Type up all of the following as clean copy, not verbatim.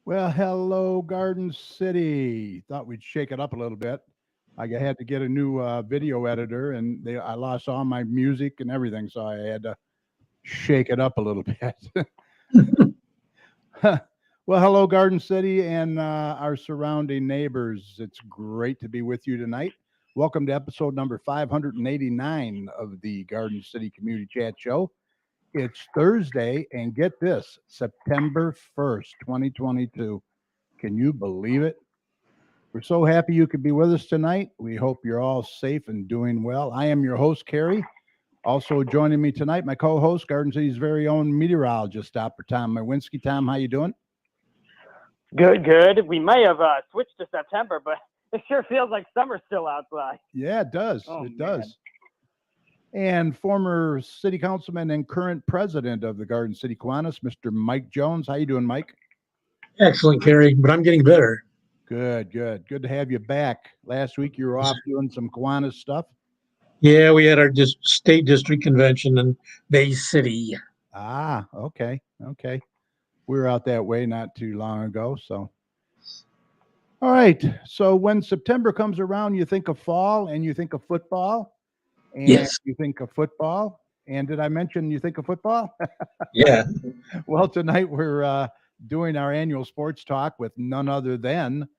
Well, hello, Garden City. Thought we'd shake it up a little bit. I had to get a new video editor, and I lost all my music and everything, so I had to shake it up a little bit. Well, hello, Garden City and our surrounding neighbors. It's great to be with you tonight. Welcome to episode number 589 of the Garden City Community Chat Show. It's Thursday, and get this, September 1st, 2022. Can you believe it? We're so happy you could be with us tonight. We hope you're all safe and doing well. I am your host, Carrie. Also joining me tonight, my co-host, Garden City's very own meteorologist, Dr. Tom Mawinski. Tom, how you doing? Good, good. We may have switched to September, but it sure feels like summer's still outside. Yeah, it does. Oh, it man. does. And former city councilman and current president of the Garden City Kiwanis, Mr. Mike Jones. How you doing, Mike? Excellent, Carrie, but I'm getting better. Good, good. Good to have you back. Last week you were off doing some Kiwanis stuff. Yeah, we had our state district convention in Bay City. Ah, okay, okay. We were out that way not too long ago. So, all right. So when September comes around, you think of fall and you think of football, and Yes. you think of football. And did I mention you think of football? Yeah. Well, tonight we're doing our annual sports talk with none other than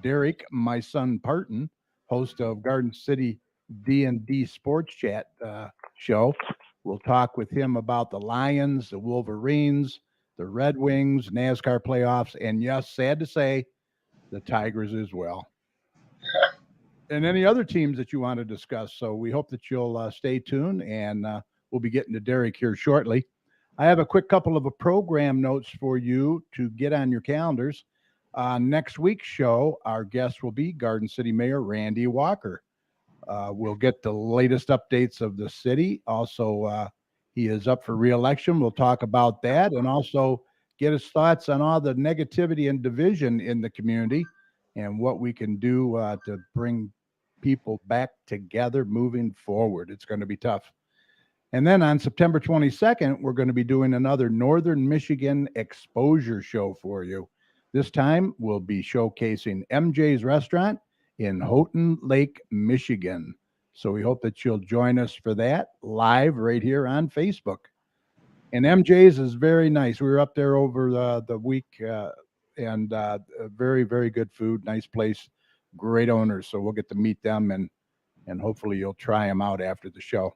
Derek, my son Partin, host of Garden City D&D Sports Chat show. We'll talk with him about the Lions, the Wolverines, the Red Wings, NASCAR playoffs, and yes, sad to say, the Tigers as well. And any other teams that you want to discuss. So we hope that you'll stay tuned, and we'll be getting to Derek here shortly. I have a quick couple of program notes for you to get on your calendars. Next week's show, our guest will be Garden City Mayor Randy Walker. We'll get the latest updates of the city. Also, he is up for re-election. We'll talk about that and also get his thoughts on all the negativity and division in the community and what we can do to bring people back together moving forward. It's going to be tough. And then on September 22nd, we're going to be doing another Northern Michigan exposure show for you. This time, we'll be showcasing MJ's Restaurant in Houghton Lake, Michigan. So we hope that you'll join us for that live right here on Facebook. And MJ's is very nice. We were up there over the week and very, very good food, nice place, great owners. So we'll get to meet them and hopefully you'll try them out after the show.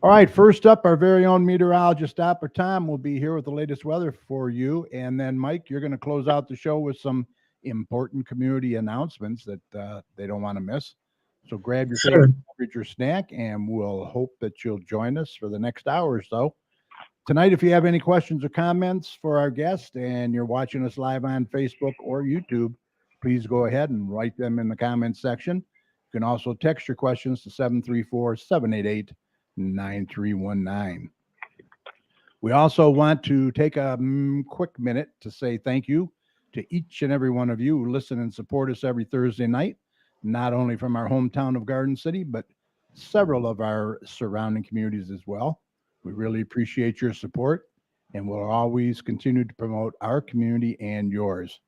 All right, first up, our very own meteorologist, Dr. Tom, will be here with the latest weather for you. And then, Mike, you're going to close out the show with some important community announcements that they don't want to miss. So grab your favorite beverage or snack, and we'll hope that you'll join us for the next hour or so. Tonight, if you have any questions or comments for our guest and you're watching us live on Facebook or YouTube, please go ahead and write them in the comments section. You can also text your questions to 734-788-9319. We also want to take a quick minute to say thank you to each and every one of you who listen and support us every Thursday night, not only from our hometown of Garden City, but several of our surrounding communities as well. We really appreciate your support, and we'll always continue to promote our community and yours.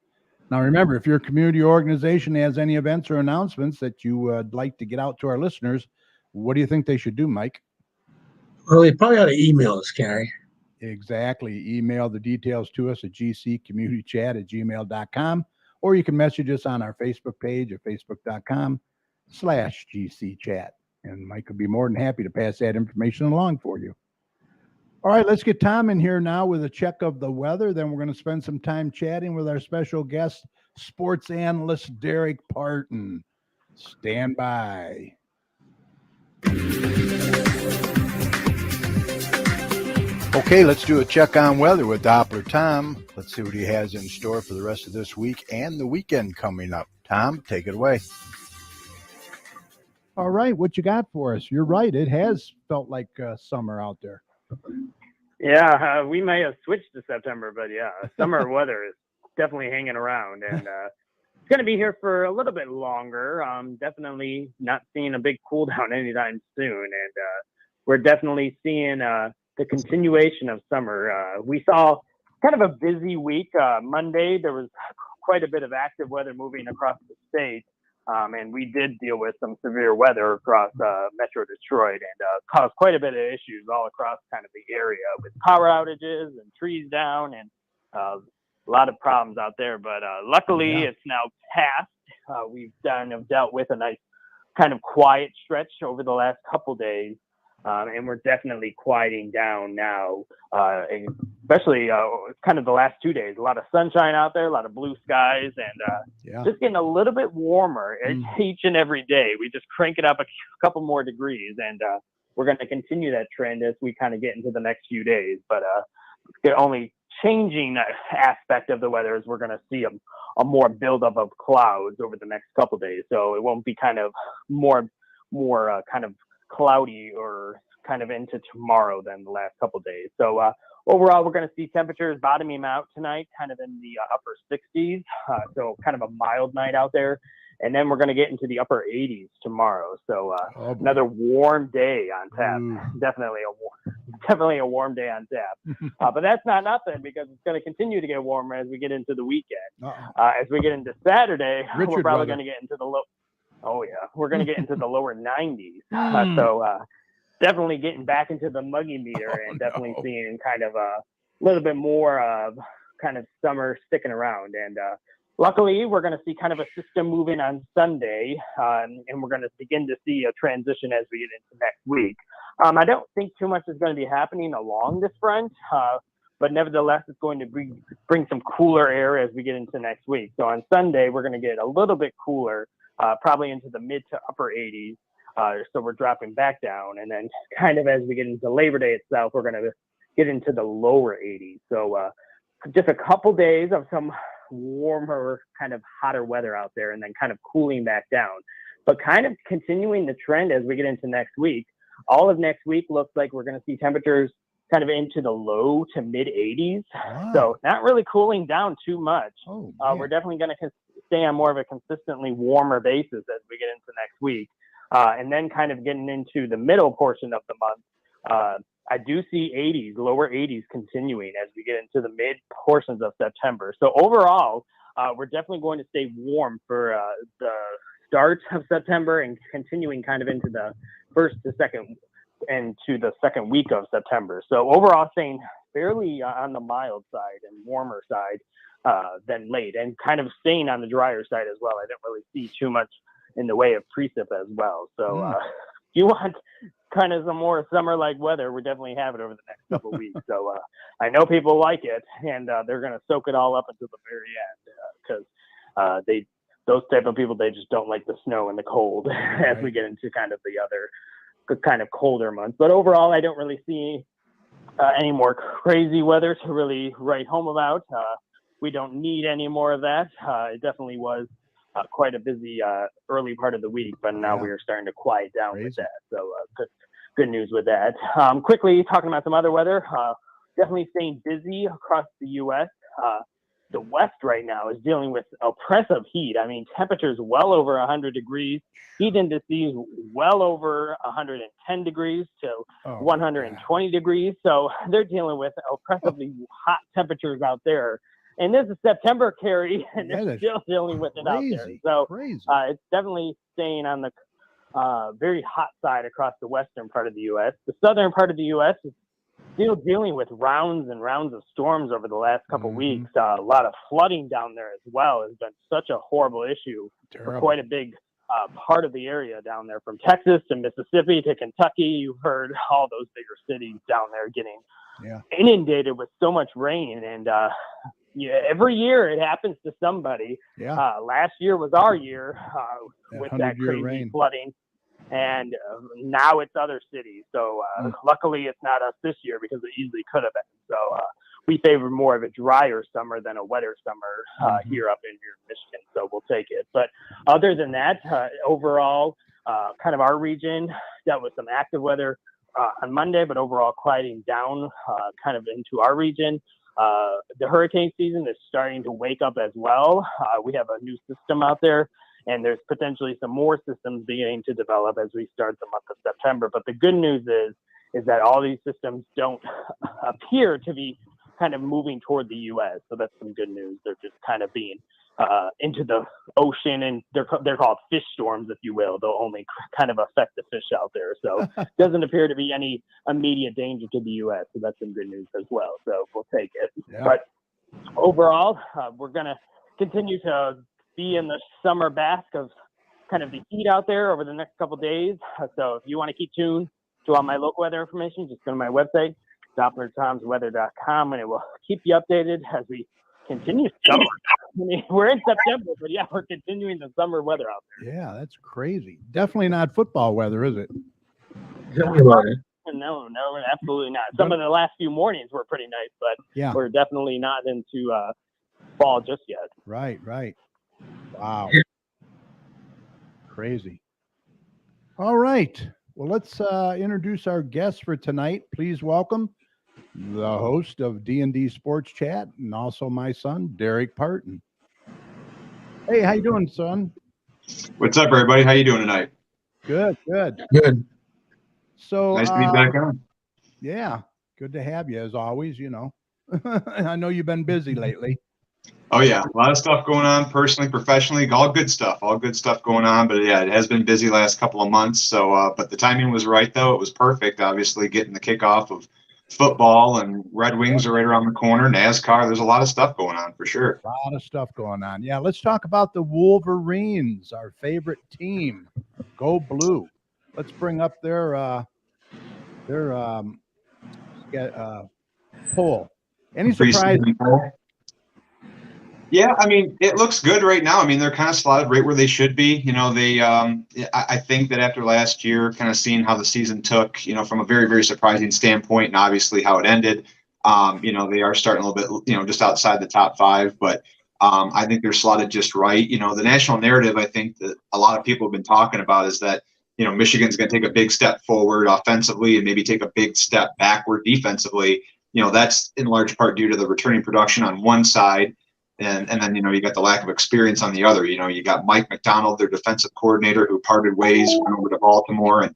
Now, remember, if your community organization has any events or announcements that you would like to get out to our listeners, what do you think they should do, Mike? Well, they probably ought to email us, Carrie. Exactly. Email the details to us at gccommunitychat@gmail.com, or you can message us on our Facebook page at facebook.com/gcchat. And Mike would be more than happy to pass that information along for you. All right, let's get Tom in here now with a check of the weather. Then we're going to spend some time chatting with our special guest, sports analyst Derek Partin. Stand by. Okay, let's do a check on weather with Doppler Tom. Let's see what he has in store for the rest of this week and the weekend coming up. Tom, take it away. All right, what you got for us? You're right, it has felt like summer out there. Yeah, we may have switched to September, but yeah, summer weather is definitely hanging around, and it's going to be here for a little bit longer. Definitely not seeing a big cool down anytime soon, and we're definitely seeing the continuation of summer. We saw kind of a busy week. Monday, there was quite a bit of active weather moving across the state. And we did deal with some severe weather across Metro Detroit and caused quite a bit of issues all across kind of the area with power outages and trees down and a lot of problems out there. But luckily, it's now passed. We've dealt with a nice kind of quiet stretch over the last couple days. And we're definitely quieting down now, especially kind of the last 2 days. A lot of sunshine out there, a lot of blue skies, and just getting a little bit warmer each and every day. We just crank it up a couple more degrees, and we're going to continue that trend as we kind of get into the next few days. But the only changing aspect of the weather is we're going to see a more buildup of clouds over the next couple days. So it won't be kind of more kind of cloudy or kind of into tomorrow than the last couple days. So overall, we're going to see temperatures bottoming out tonight, kind of in the upper 60s. So kind of a mild night out there. And then we're going to get into the upper 80s tomorrow. So another warm day on tap. Definitely a warm day on tap. But that's not nothing because it's going to continue to get warmer as we get into the weekend. As we get into Saturday, we're probably going to get into the low. Oh, yeah. We're going to get into the lower 90s. So definitely getting back into the muggy meter and definitely seeing kind of a little bit more of kind of summer sticking around. And luckily, we're going to see kind of a system moving on Sunday, and we're going to begin to see a transition as we get into next week. I don't think too much is going to be happening along this front, but nevertheless, it's going to bring some cooler air as we get into next week. So on Sunday, we're going to get a little bit cooler. Probably into the mid to upper 80s. So we're dropping back down. And then kind of as we get into Labor Day itself, we're going to get into the lower 80s. So just a couple days of some warmer, kind of hotter weather out there and then kind of cooling back down. But kind of continuing the trend as we get into next week. All of next week looks like we're going to see temperatures kind of into the low to mid 80s. Wow. So not really cooling down too much. We're definitely going to stay on more of a consistently warmer basis as we get into next week. And then kind of getting into the middle portion of the month, I do see 80s, lower 80s continuing as we get into the mid portions of September. So overall, we're definitely going to stay warm for the start of September and continuing kind of into the first to second and to the second week of September. So overall, staying fairly on the mild side and warmer side than late, and kind of staying on the drier side as well. I didn't really see too much in the way of precip as well. So if you want kind of some more summer-like weather, we definitely have it over the next couple of weeks. So I know people like it, and they're going to soak it all up until the very end because those type of people, they just don't like the snow and the cold as we get into kind of the other kind of colder months. But overall, I don't really see any more crazy weather to really write home about. We don't need any more of that. It definitely was quite a busy early part of the week, but now we are starting to quiet down with that. So good news with that. Quickly talking about some other weather, definitely staying busy across the U.S. The West right now is dealing with oppressive heat. I mean, temperatures well over 100 degrees, heat indices well over 110 degrees to 120 degrees. So they're dealing with oppressively hot temperatures out there. And this is September, Carrie, and they're still dealing with it out there. So it's definitely staying on the very hot side across the western part of the U.S. The southern part of the U.S. is still dealing with rounds and rounds of storms over the last couple of weeks. A lot of flooding down there as well has been such a horrible issue for quite a big part of the area down there, from Texas to Mississippi to Kentucky. You've heard all those bigger cities down there getting inundated with so much rain. And every year it happens to somebody. Last year was our year with that crazy flooding. And now it's other cities. So luckily it's not us this year because it easily could have been. So we favor more of a drier summer than a wetter summer here up in Michigan. So we'll take it. But other than that, overall, kind of our region dealt with some active weather on Monday, but overall quieting down kind of into our region. The hurricane season is starting to wake up as well. We have a new system out there, and there's potentially some more systems beginning to develop as we start the month of September. But the good news is that all these systems don't appear to be kind of moving toward the U.S. So that's some good news. They're just kind of being into the ocean, and they're called fish storms, if you will. They'll only kind of affect the fish out there. So it doesn't appear to be any immediate danger to the U.S. So that's some good news as well. So we'll take it. Yeah. But overall, we're going to continue to be in the summer bask of kind of the heat out there over the next couple of days. So if you want to keep tuned to all my local weather information, just go to my website, DopplerTomsWeather.com, and it will keep you updated as we continue summer. I mean, we're in September, but yeah, we're continuing the summer weather out there. Yeah, that's crazy. Definitely not football weather, is it? Tell me about it. No, absolutely not. Some of the last few mornings were pretty nice, but Yeah. we're definitely not into fall just yet. Right. Wow. Crazy. All right. Well, let's introduce our guest for tonight. Please welcome the host of D&D Sports Chat and also my son, Derek Partin. Hey, how you doing, son? What's up, everybody? How you doing tonight? Good. Good. So Nice to be back on. Yeah, good to have you as always. I know you've been busy lately. Oh yeah, a lot of stuff going on personally, professionally, all good stuff going on. But yeah, it has been busy last couple of months. So, but the timing was right though. It was perfect. Obviously, getting the kickoff of football and Red Wings are right around the corner. NASCAR. There's a lot of stuff going on for sure. A lot of stuff going on. Yeah, let's talk about the Wolverines, our favorite team. Go Blue. Let's bring up their poll. Any surprise? Yeah, I mean, it looks good right now. I mean, they're kind of slotted right where they should be. I think that after last year, kind of seeing how the season took, from a very, very surprising standpoint, and obviously how it ended, they are starting a little bit, just outside the top 5. But I think they're slotted just right. The national narrative, I think that a lot of people have been talking about is that, Michigan's going to take a big step forward offensively and maybe take a big step backward defensively. That's in large part due to the returning production on one side. And then, you got the lack of experience on the other. You got Mike McDonald, their defensive coordinator, who parted ways, went over to Baltimore, and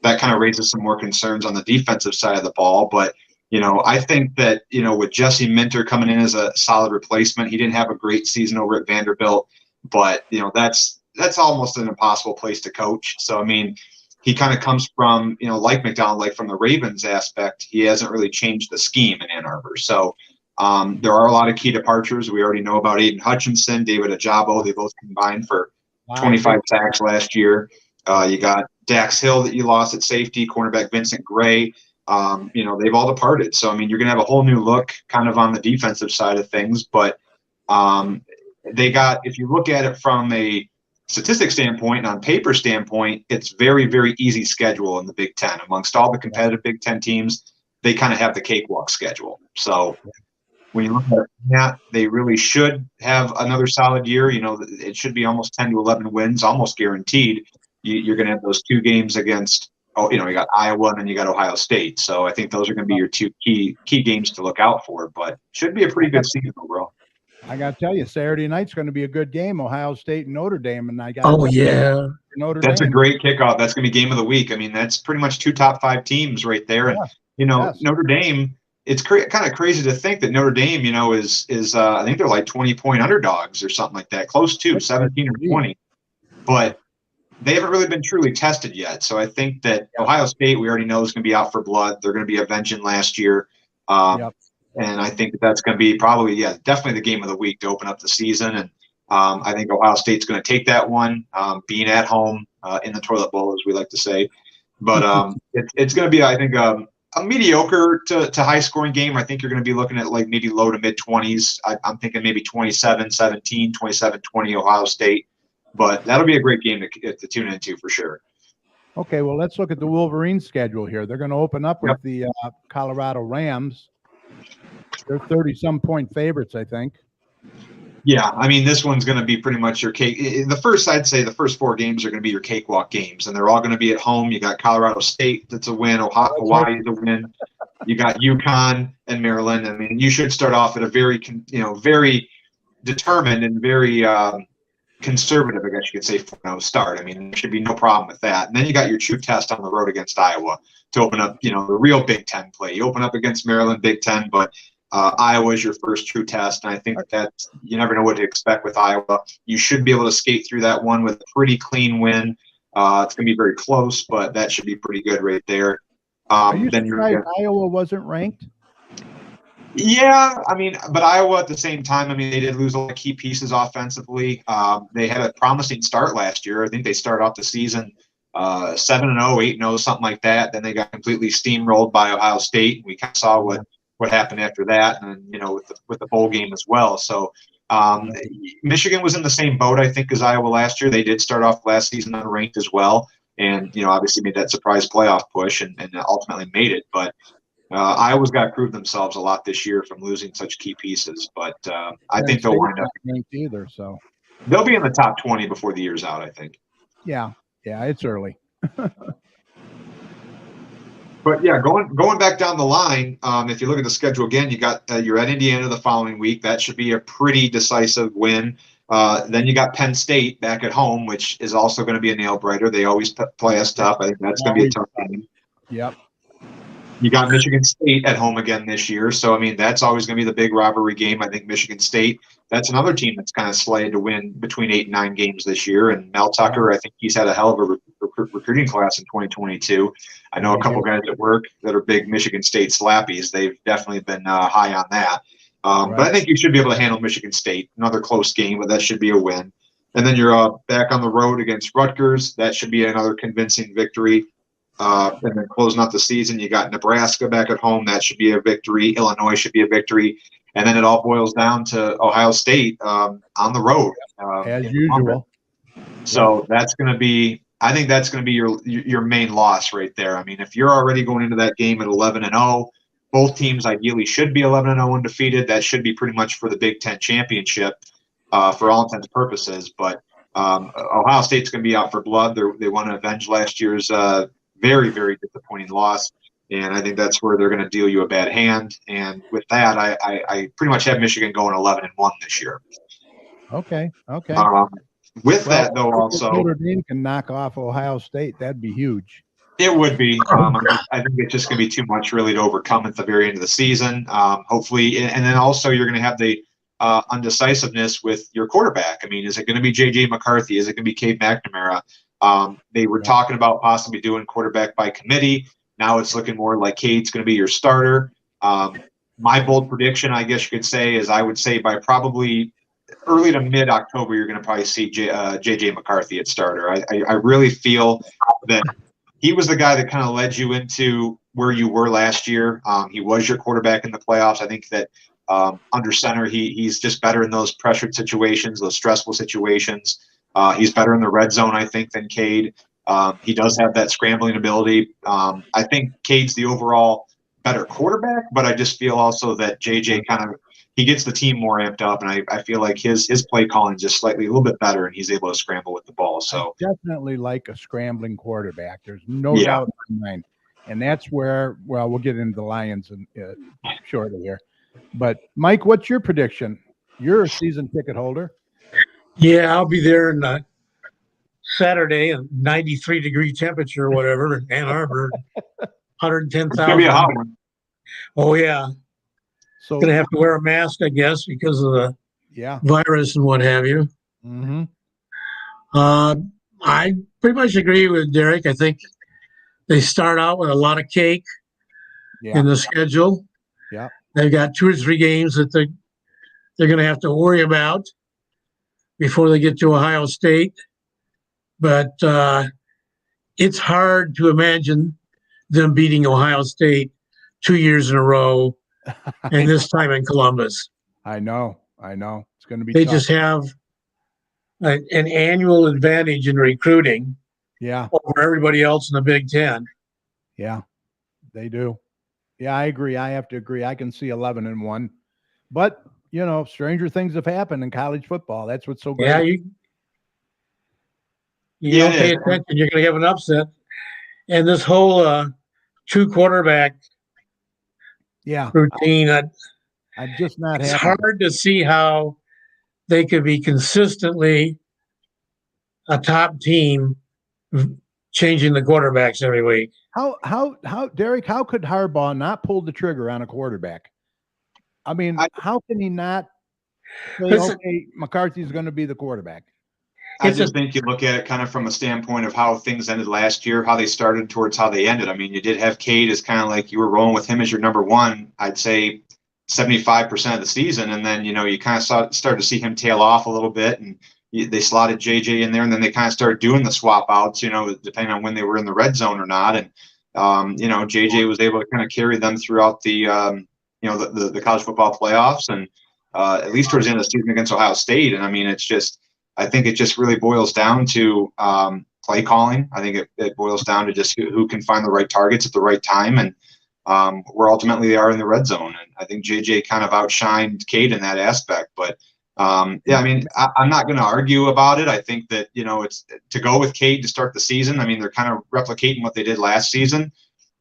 that kind of raises some more concerns on the defensive side of the ball. But, I think that, with Jesse Minter coming in as a solid replacement, he didn't have a great season over at Vanderbilt, but, that's almost an impossible place to coach. So, I mean, he kind of comes from, like McDonald, like from the Ravens aspect, he hasn't really changed the scheme in Ann Arbor. So, there are a lot of key departures. We already know about Aiden Hutchinson, David Ajabo. They both combined for 25 sacks last year. You got Dax Hill that you lost at safety, cornerback Vincent Gray. They've all departed. So, I mean, you're going to have a whole new look kind of on the defensive side of things. But if you look at it from a statistic standpoint and on paper standpoint, it's very, very easy schedule in the Big Ten. Amongst all the competitive Big Ten teams, they kind of have the cakewalk schedule. So, when you look at that, they really should have another solid year. It should be almost 10 to 11 wins, almost guaranteed. You're going to have those 2 games against, you got Iowa and then you got Ohio State. So I think those are going to be your 2 key games to look out for. But should be a pretty good season overall. I got to tell you, Saturday night's going to be a good game, Ohio State and Notre Dame. And I got Notre Dame. That's a great kickoff. That's going to be game of the week. I mean, that's pretty much 2 top 5 teams right there. And, Notre Dame, it's kind of crazy to think that Notre Dame, is I think they're like 20-point underdogs or something like that, close to 17 or 20. But they haven't really been truly tested yet. So I think that Ohio State, we already know, is going to be out for blood. They're going to be avenging last year. And I think that's going to be probably, definitely the game of the week to open up the season. And I think Ohio State's going to take that one, being at home in the toilet bowl, as we like to say. But it's going to be, I think, a mediocre to high-scoring game. I think you're going to be looking at like maybe low to mid-20s. I'm thinking maybe 27-17, 27-20 Ohio State. But that'll be a great game to tune into for sure. Okay, well, let's look at the Wolverines' schedule here. They're going to open up with the Colorado Rams. They're 30-some point favorites, I think. Yeah, I mean, this one's going to be pretty much your cake. I'd say the first 4 games are going to be your cakewalk games, and they're all going to be at home. You got Colorado State, that's a win. Hawaii is a win. You got UConn and Maryland. I mean, you should start off at a very determined and very conservative, I guess you could say, start. I mean, there should be no problem with that. And then you got your true test on the road against Iowa to open up, the real Big Ten play. You open up against Maryland, Big Ten, but Iowa is your first true test, and I think that you never know what to expect with Iowa. You should be able to skate through that one with a pretty clean win. It's going to be very close, but that should be pretty good right there. Are you Then surprised Iowa wasn't ranked? Yeah, I mean, but Iowa at the same time, I mean, they did lose a lot of key pieces offensively. They had a promising start last year. I think they started off the season 7-0, 8-0, something like that. Then they got completely steamrolled by Ohio State. We kind of saw what happened after that, and with the bowl game as well. So Michigan was in the same boat, I think, as Iowa last year. They did start off last season unranked as well, and obviously made that surprise playoff push and ultimately made it, but. Iowa's got to prove themselves a lot this year from losing such key pieces, but I think they'll wind up either. So they'll be in the top 20 before the year's out, I think. Yeah, it's early. But yeah, going back down the line, if you look at the schedule again, you're at Indiana the following week. That should be a pretty decisive win. Then you got Penn State back at home, which is also going to be a nail biter. They always play us tough. I think that's going to be a tough game. Yep. You got Michigan State at home again this year. So, I mean, that's always going to be the big rivalry game. I think Michigan State, that's another team that's kind of slated to win between 8 and 9 games this year. And Mel Tucker, I think he's had a hell of a recruiting class in 2022. I know a couple guys at work that are big Michigan State slappies. They've definitely been high on that. But I think you should be able to handle Michigan State. Another close game, but that should be a win. And then you're back on the road against Rutgers. That should be another convincing victory. And then closing out the season, you got Nebraska back at home. That should be a victory. Illinois should be a victory. And then it all boils down to Ohio State on the road. As usual. So that's going to be – I think that's going to be your main loss right there. I mean, if you're already going into that game at 11-0, both teams ideally should be 11-0 undefeated. That should be pretty much for the Big Ten championship for all intents and purposes. But Ohio State's going to be out for blood. They want to avenge last year's very, very disappointing loss, and I think that's where they're going to deal you a bad hand. And with that, I pretty much have Michigan going 11-1 this year. Okay. With that, though, also Notre Dame can knock off Ohio State. That'd be huge. It would be. I think it's just going to be too much really to overcome at the very end of the season. Hopefully, and then also you're going to have the undecisiveness with your quarterback. I mean, is it going to be J.J. McCarthy? Is it going to be Cade McNamara? They were talking about possibly doing quarterback by committee. Now it's looking more like Cade's going to be your starter. My bold prediction, I guess you could say, is I would say by probably early to mid-October, you're going to probably see J.J. McCarthy at starter. I really feel that he was the guy that kind of led you into where you were last year. He was your quarterback in the playoffs. I think that under center, he's just better in those pressured situations, those stressful situations. He's better in the red zone, I think, than Cade. He does have that scrambling ability. I think Cade's the overall better quarterback, but I just feel also that JJ he gets the team more amped up, and I feel like his play calling is just a little bit better, and he's able to scramble with the ball. So I definitely like a scrambling quarterback. There's no doubt in my mind. And that's where, well, we'll get into the Lions shortly here. But, Mike, what's your prediction? You're a season ticket holder. Yeah, I'll be there on Saturday, a 93-degree temperature or whatever in Ann Arbor, 110,000. It's gonna be a hot one. Oh yeah, So gonna have to wear a mask, I guess, because of the virus and what have you. Mm-hmm. I pretty much agree with Derek. I think they start out with a lot of cake in the schedule. Yeah, they've got 2 or 3 games that they're going to have to worry about before they get to Ohio State. But it's hard to imagine them beating Ohio State 2 years in a row, and this time in Columbus. I know. It's going to be They tough. just have an annual advantage in recruiting over everybody else in the Big Ten. Yeah, they do. Yeah, I agree. I have to agree. I can see 11-1. But, stranger things have happened in college football. That's what's so great. Yeah, you don't pay attention, you're going to have an upset. And this whole 2-quarterback routine, I'm just not it's happy. hard to see how they could be consistently a top team changing the quarterbacks every week. How Derek, how could Harbaugh not pull the trigger on a quarterback? I mean, how can he not say, Listen- okay, McCarthy's going to be the quarterback? I It's a- just think you look at it kind of from a standpoint of how things ended last year, how they started towards how they ended. I mean, you did have Cade as kind of like you were rolling with him as your number one, I'd say 75% of the season. And then, you know, you kind of started to see him tail off a little bit, and they slotted JJ in there, and then they kind of started doing the swap outs, you know, depending on when they were in the red zone or not. And, you know, JJ was able to kind of carry them throughout the, you know, the college football playoffs, and at least towards the end of the season against Ohio State. And I mean, I think it just really boils down to play calling. I think it boils down to just who can find the right targets at the right time, and where ultimately they are in the red zone. And I think JJ kind of outshined Cade in that aspect. But yeah, I mean, I'm not going to argue about it. I think that, you know, it's to go with Cade to start the season. I mean, they're kind of replicating what they did last season,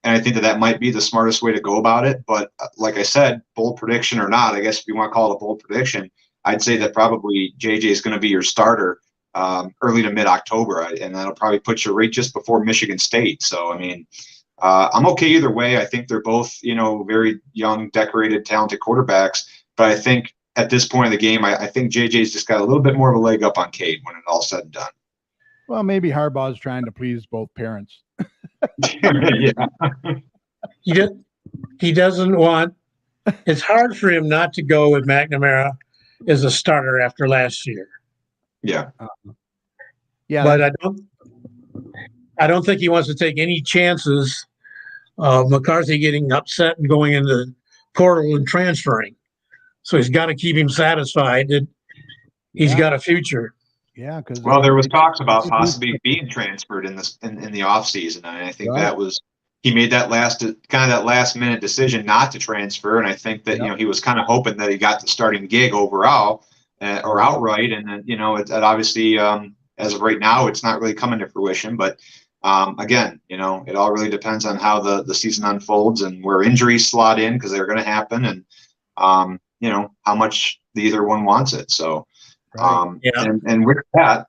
and I think that might be the smartest way to go about it. But like I said, bold prediction or not, I guess if you want to call it a bold prediction, I'd say that probably JJ is going to be your starter early to mid-October, and that'll probably put you right just before Michigan State. So, I mean, I'm okay either way. I think they're both, you know, very young, decorated, talented quarterbacks. But I think at this point of the game, I think JJ's just got a little bit more of a leg up on Cade when it's all said and done. Well, maybe Harbaugh's trying to please both parents. Yeah. He doesn't want. It's hard for him not to go with McNamara as a starter after last year. Yeah. Yeah, But I don't think he wants to take any chances of McCarthy getting upset and going into the portal and transferring. So he's got to keep him satisfied that he's got a future. yeah, because Well, there was talks about possibly being transferred in the offseason, and I think that was he made that last minute decision not to transfer, and I think that you know he was kind of hoping that he got the starting gig overall or outright, and then you know it obviously as of right now it's not really coming to fruition, but again, you know, it all really depends on how the season unfolds and where injuries slot in, because they're going to happen, and you know how much either one wants it. So. And with that,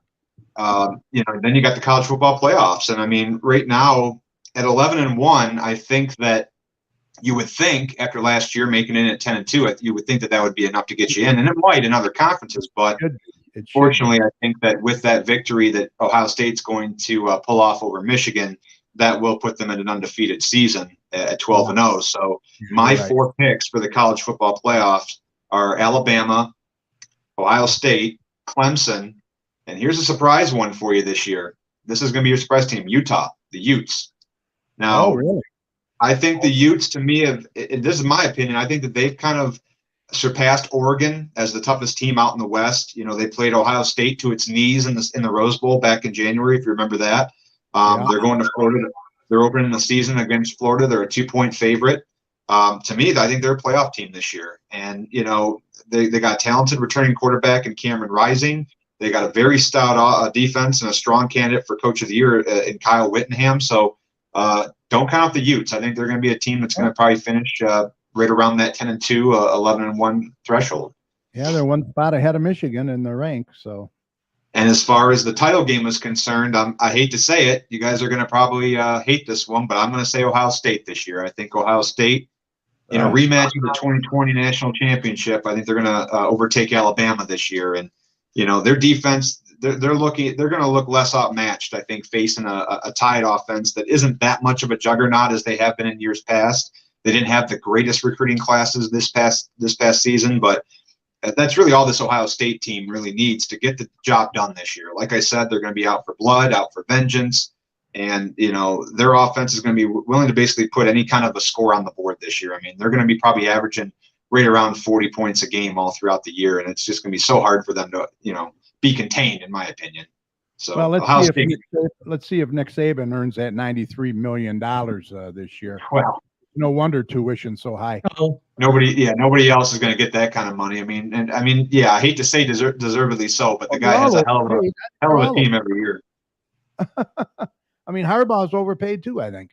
you know, then you got the college football playoffs. And I mean, right now at 11-1, I think that you would think after last year making it at 10-2, you would think that would be enough to get you in, and it might in other conferences. But fortunately, I think that with that victory that Ohio State's going to pull off over Michigan, that will put them in an undefeated season at 12-0. So my 4 picks for the college football playoffs are Alabama, Ohio State, Clemson, and here's a surprise one for you this year. This is going to be your surprise team, Utah, the Utes. Now, I think the Utes, to me, this is my opinion, I think that they've kind of surpassed Oregon as the toughest team out in the West. You know, they played Ohio State to its knees in the Rose Bowl back in January, if you remember that. They're going to Florida. They're opening the season against Florida. They're a 2-point favorite. To me, I think they're a playoff team this year. And, you know, they got a talented returning quarterback in Cameron Rising. They got a very stout defense and a strong candidate for Coach of the Year in Kyle Whittingham. So don't count out the Utes. I think they're going to be a team that's going to probably finish right around that 10-2, 11-1 threshold. Yeah, they're one spot ahead of Michigan in the rank. So. And as far as the title game is concerned, I hate to say it. You guys are going to probably hate this one, but I'm going to say Ohio State this year. I think Ohio State, you know, rematching the 2020 national championship, I think they're going to overtake Alabama this year. And, you know, their defense, they're going to look less outmatched, I think, facing a tied offense that isn't that much of a juggernaut as they have been in years past. They didn't have the greatest recruiting classes this past season, but that's really all this Ohio State team really needs to get the job done this year. Like I said, they're going to be out for blood, out for vengeance. And, you know, their offense is going to be willing to basically put any kind of a score on the board this year. I mean, they're going to be probably averaging right around 40 points a game all throughout the year. And it's just going to be so hard for them to, you know, be contained, in my opinion. So, well, let's see if Nick Saban earns that $93 million this year. Well, no wonder tuition's so high. Nobody else is going to get that kind of money. I mean, I hate to say deservedly so, but the guy has a hell of a team every year. I mean, Harbaugh's overpaid too, I think.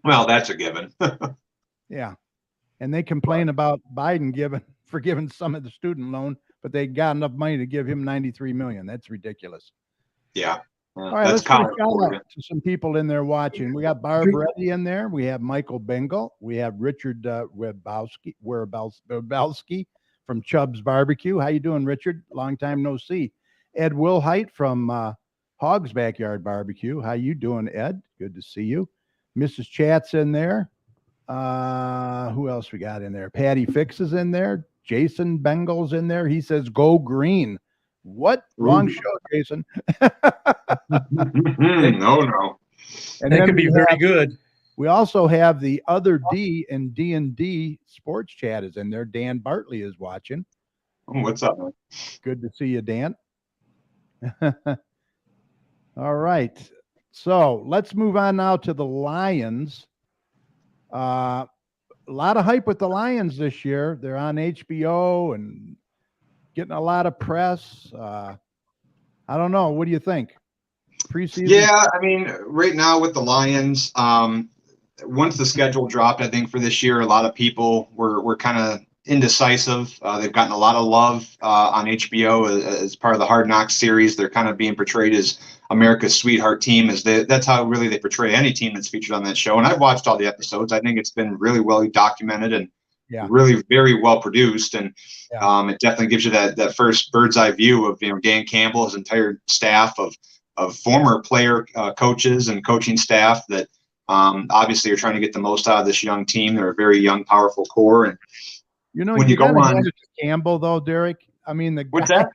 Well, that's a given. Yeah. And they complain about Biden forgiving some of the student loan, but they got enough money to give him $93 million. That's ridiculous. Yeah. All right, That's let's give a college shout for you. out to some people in there watching. We got Barb Reddy in there. We have Michael Bengal. We have Richard Webowski from Chubb's Barbecue. How you doing, Richard? Long time no see. Ed Wilhite from Hog's Backyard Barbecue. How you doing, Ed? Good to see you. Mrs. Chat's in there. Who else we got in there? Patty Fix is in there. Jason Bengal's in there. He says, "Go green." What? Wrong show, Jason. No. And That then could be very good. we also have the other D and D Sports Chat is in there. Dan Bartley is watching. Oh, what's up, man? Good to see you, Dan. All right. So let's move on now to the Lions. A lot of hype with the Lions this year. They're on HBO and getting a lot of press. I don't know. What do you think? Preseason? Yeah, I mean, right now with the Lions, once the schedule dropped, I think for this year, a lot of people were kind of indecisive. They've gotten a lot of love on HBO as part of the Hard Knocks series. They're kind of being portrayed as America's sweetheart team. That's how really they portray any team that's featured on that show. And I've watched all the episodes. I think it's been really well documented and really very well produced. And it definitely gives you that first bird's eye view of Dan Campbell, his entire staff of former player coaches and coaching staff that obviously are trying to get the most out of this young team. They're a very young, powerful core. And when you go on, hand it to Campbell though, Derek. I mean, what's that?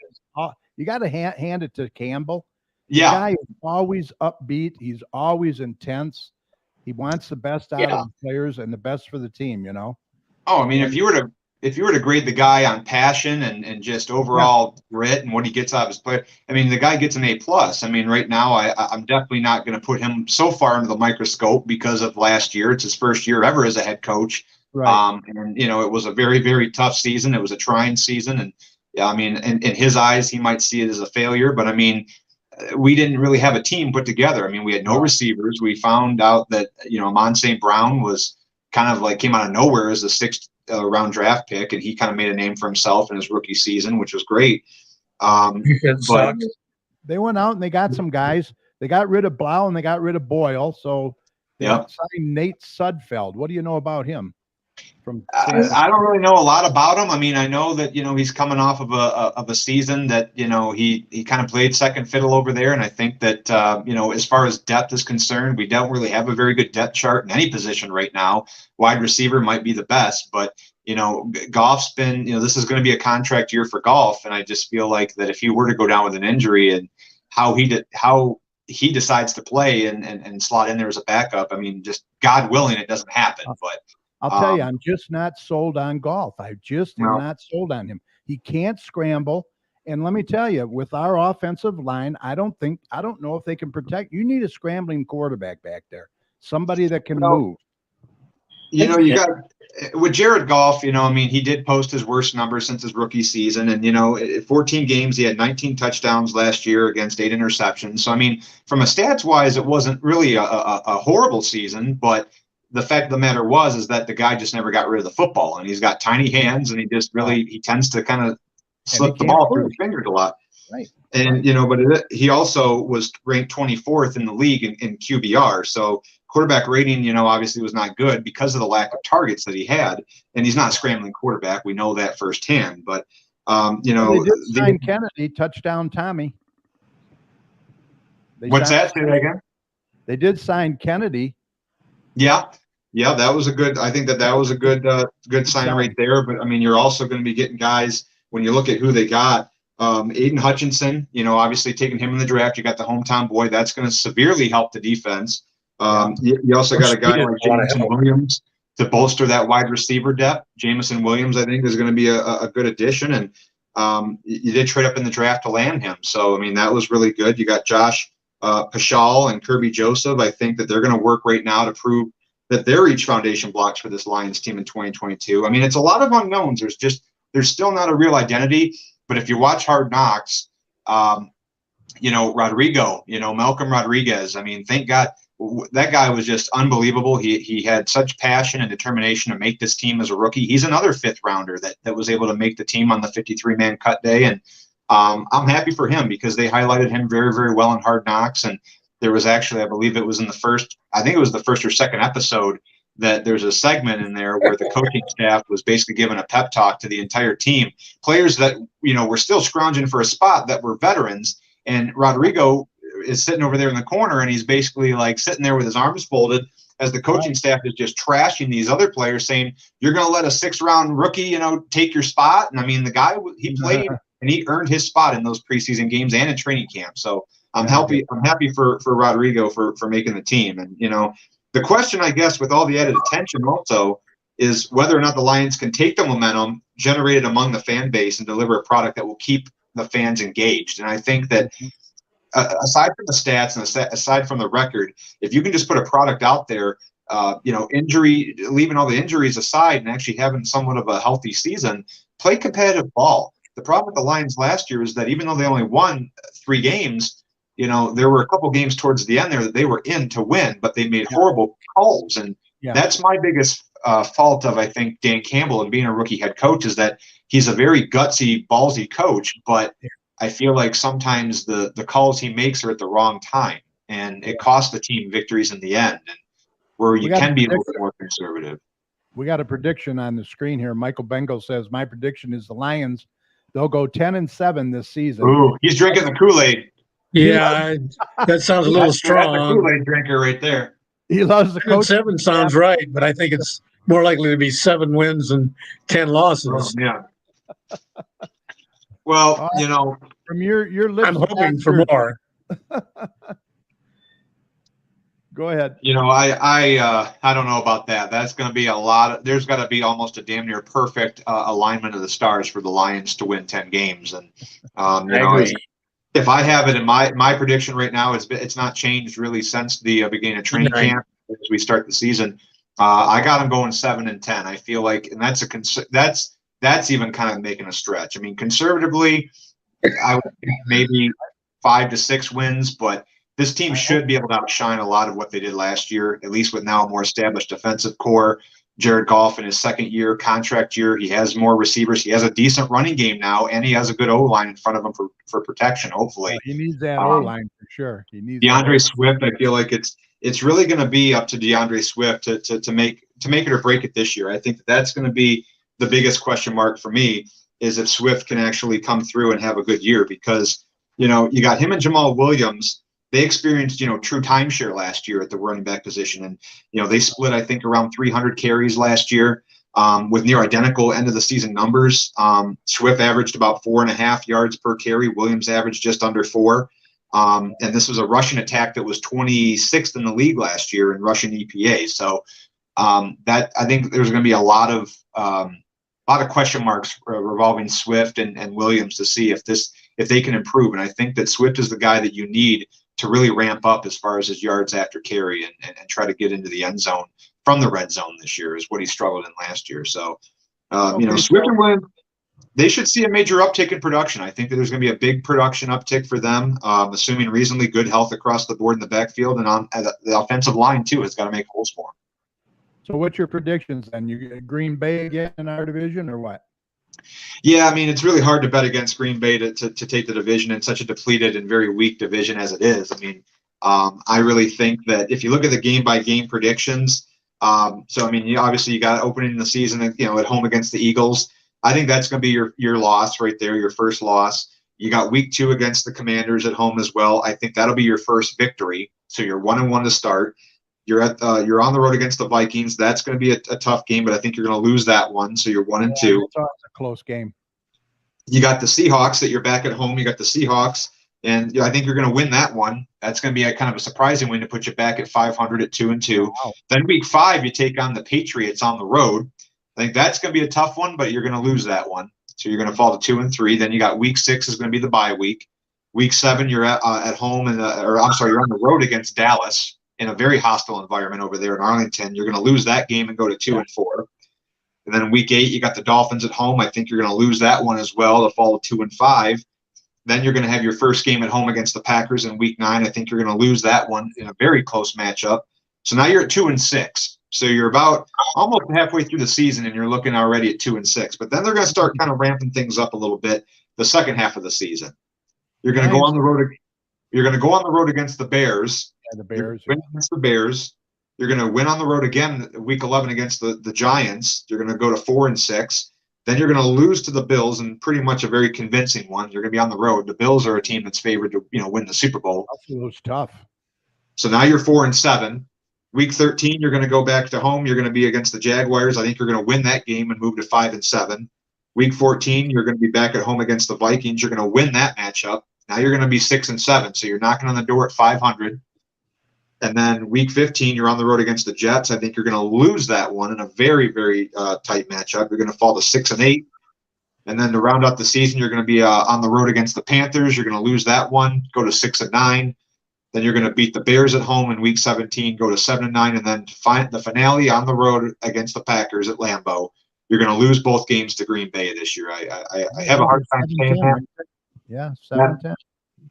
You got to hand it to Campbell. Yeah, the guy is always upbeat. He's always intense. He wants the best out of the players and the best for the team. Oh, I mean, if you were to grade the guy on passion and just overall grit and what he gets out of his player, I mean, the guy gets an A+. I mean, right now, I'm definitely not going to put him so far under the microscope because of last year. It's his first year ever as a head coach. Right. And it was a very, very tough season. It was a trying season. And I mean, in his eyes, he might see it as a failure, but I mean, we didn't really have a team put together. I mean, we had no receivers. We found out that, Amon St. Brown was kind of like came out of nowhere as a sixth round draft pick, and he kind of made a name for himself in his rookie season, which was great. But they went out and they got some guys. They got rid of Blau and they got rid of Boyle. So they signed Nate Sudfeld. What do you know about him? I don't really know a lot about him. I mean, I know that he's coming off of a season that he kind of played second fiddle over there, and I think that as far as depth is concerned, we don't really have a very good depth chart in any position right now. Wide receiver might be the best, but Goff's been this is going to be a contract year for Goff, and I just feel like that if he were to go down with an injury and how he decides to play and slot in there as a backup, I mean, just God willing, it doesn't happen, but. I'll tell you, I'm just not sold on Goff. I just am not sold on him. He can't scramble. And let me tell you, with our offensive line, I don't know if they can protect. You need a scrambling quarterback back there, somebody that can move. You got with Jared Goff, I mean, he did post his worst numbers since his rookie season. And, 14 games, he had 19 touchdowns last year against 8 interceptions. So, I mean, from a stats wise, it wasn't really a horrible season, but the fact of the matter is that the guy just never got rid of the football, and he's got tiny hands, and he tends to kind of slip the ball through his fingers a lot. Right. And, but he also was ranked 24th in the league in QBR. So quarterback rating, obviously was not good because of the lack of targets that he had, and he's not a scrambling quarterback. We know that firsthand, but they did sign Kennedy, touchdown Tommy. What's that? Say that again. They did sign Kennedy. Yeah, that was I think that was a good sign right there. But I mean, you're also going to be getting guys when you look at who they got. Aiden Hutchinson, obviously taking him in the draft. You got the hometown boy. That's going to severely help the defense. You also got a guy like Jameson Williams to bolster that wide receiver depth. Jameson Williams, I think, is going to be a good addition. And you did trade up in the draft to land him. So, I mean, that was really good. You got Josh Paschal and Kirby Joseph. I think that they're going to work right now to prove that they're each foundation blocks for this Lions team in 2022. I mean, it's a lot of unknowns. There's still not a real identity. But if you watch Hard Knocks, Rodrigo, Malcolm Rodriguez, I mean, thank God that guy was just unbelievable. He had such passion and determination to make this team as a rookie. He's another fifth rounder that was able to make the team on the 53-man cut day. And I'm happy for him because they highlighted him very, very well in Hard Knocks. And there was actually, I believe it was in the first or second episode, that there's a segment in there where the coaching staff was basically giving a pep talk to the entire team. Players that, were still scrounging for a spot that were veterans. And Rodrigo is sitting over there in the corner, and he's basically like sitting there with his arms folded as the coaching staff is just trashing these other players, saying, you're going to let a 6th-round rookie, take your spot. And I mean, the guy, he played and he earned his spot in those preseason games and in training camp. So I'm happy for Rodrigo for making the team. And, the question, I guess, with all the added attention also is whether or not the Lions can take the momentum generated among the fan base and deliver a product that will keep the fans engaged. And I think that aside from the stats and aside from the record, if you can just put a product out there, leaving all the injuries aside and actually having somewhat of a healthy season, play competitive ball. The problem with the Lions last year is that even though they only won 3 games, there were a couple games towards the end there that they were in to win, but they made horrible calls. And that's my biggest fault of, I think, Dan Campbell and being a rookie head coach is that he's a very gutsy, ballsy coach, but I feel like sometimes the calls he makes are at the wrong time, and it costs the team victories in the end, and where you can be a little bit more conservative. We got a prediction on the screen here. Michael Bengal says, my prediction is the Lions, they'll go 10-7 this season. Ooh, he's drinking the Kool-Aid. Yeah, that sounds a little strong. That's a Kool-Aid drinker right there. He loves the coach. 7 sounds right, but I think it's more likely to be 7 wins and 10 losses. Yeah. Well, from your lips, I'm hoping for more. Go ahead. I don't know about that. That's going to be there's got to be almost a damn near perfect alignment of the stars for the Lions to win 10 games. And, if I have it in my prediction right now, it's not changed really since the beginning of training camp as we start the season. I got them going 7-10. I feel like, and that's even kind of making a stretch. I mean, conservatively, I would think maybe 5 to 6 wins, but this team should be able to outshine a lot of what they did last year, at least with now a more established defensive core. Jared Goff in his second year, contract year, he has more receivers. He has a decent running game now, and he has a good O-line in front of him for protection, hopefully. He needs that O-line for sure. He needs DeAndre Swift. I feel like it's really going to be up to DeAndre Swift to make it or break it this year. I think that's going to be the biggest question mark for me, is if Swift can actually come through and have a good year, because you got him and Jamal Williams. They experienced, true timeshare last year at the running back position. And, they split, I think, around 300 carries last year with near identical end of the season numbers. Swift averaged about 4.5 yards per carry. Williams averaged just under 4. And this was a rushing attack that was 26th in the league last year in rushing EPA. So that I think there's going to be a lot of question marks revolving Swift and Williams to see if they can improve. And I think that Swift is the guy that you need to really ramp up as far as his yards after carry and try to get into the end zone from the red zone this year is what he struggled in last year. So, Swift and Williams, they should see a major uptick in production. I think that there's going to be a big production uptick for them, assuming reasonably good health across the board in the backfield, and on the offensive line too has got to make holes for them. So what's your predictions then? You Green Bay again in our division or what? Yeah, I mean, it's really hard to bet against Green Bay to take the division in such a depleted and very weak division as it is. I mean, I really think that if you look at the game-by-game predictions, obviously you got opening the season, at home against the Eagles. I think that's going to be your loss right there, your first loss. You got week 2 against the Commanders at home as well. I think that'll be your first victory. So you're 1-1 to start. You're on the road against the Vikings. That's going to be a tough game, but I think you're going to lose that one. So you're 1-2. It's a close game. You got the Seahawks that you're back at home. You got the Seahawks, and I think you're going to win that one. That's going to be a kind of a surprising win to put you back at 500 at 2-2. Wow. Then week 5, you take on the Patriots on the road. I think that's going to be a tough one, but you're going to lose that one. So you're going to fall to 2-3. Then you got week 6 is going to be the bye week. Week 7, you're at home, you're on the road against Dallas in a very hostile environment over there in Arlington. You're going to lose that game and go to 2-4. And then week 8, you got the Dolphins at home. I think you're going to lose that one as well to fall to 2-5. Then you're going to have your first game at home against the Packers in week 9. I think you're going to lose that one in a very close matchup. So now you're at 2-6. So you're about almost halfway through the season, and you're looking already at 2-6. But then they're going to start kind of ramping things up a little bit. the second half of the season. You're going to go on the road. You're going to go on the road against the Bears. Yeah, the Bears. Win against the Bears. You're going to win on the road again week 11 against the Giants. You're going to go to 4-6. Then you're going to lose to the Bills, and pretty much a very convincing one. You're going to be on the road. The Bills are a team that's favored to win the Super Bowl. That's tough. So now you're 4-7. Week 13, you're going to go back to home. You're going to be against the Jaguars. I think you're going to win that game and move to 5-7. Week 14, you're going to be back at home against the Vikings. You're going to win that matchup. Now you're going to be 6-7. So you're knocking on the door at 500. And then week 15, you're on the road against the Jets. I think you're going to lose that one in a very, very tight matchup. You're going to fall to 6-8. And then to round out the season, you're going to be on the road against the Panthers. You're going to lose that one, go to 6-9. Then you're going to beat the Bears at home in week 17, go to 7-9. And then find the finale on the road against the Packers at Lambeau. You're going to lose both games to Green Bay this year. I have a hard time saying that. Yeah, 7-10.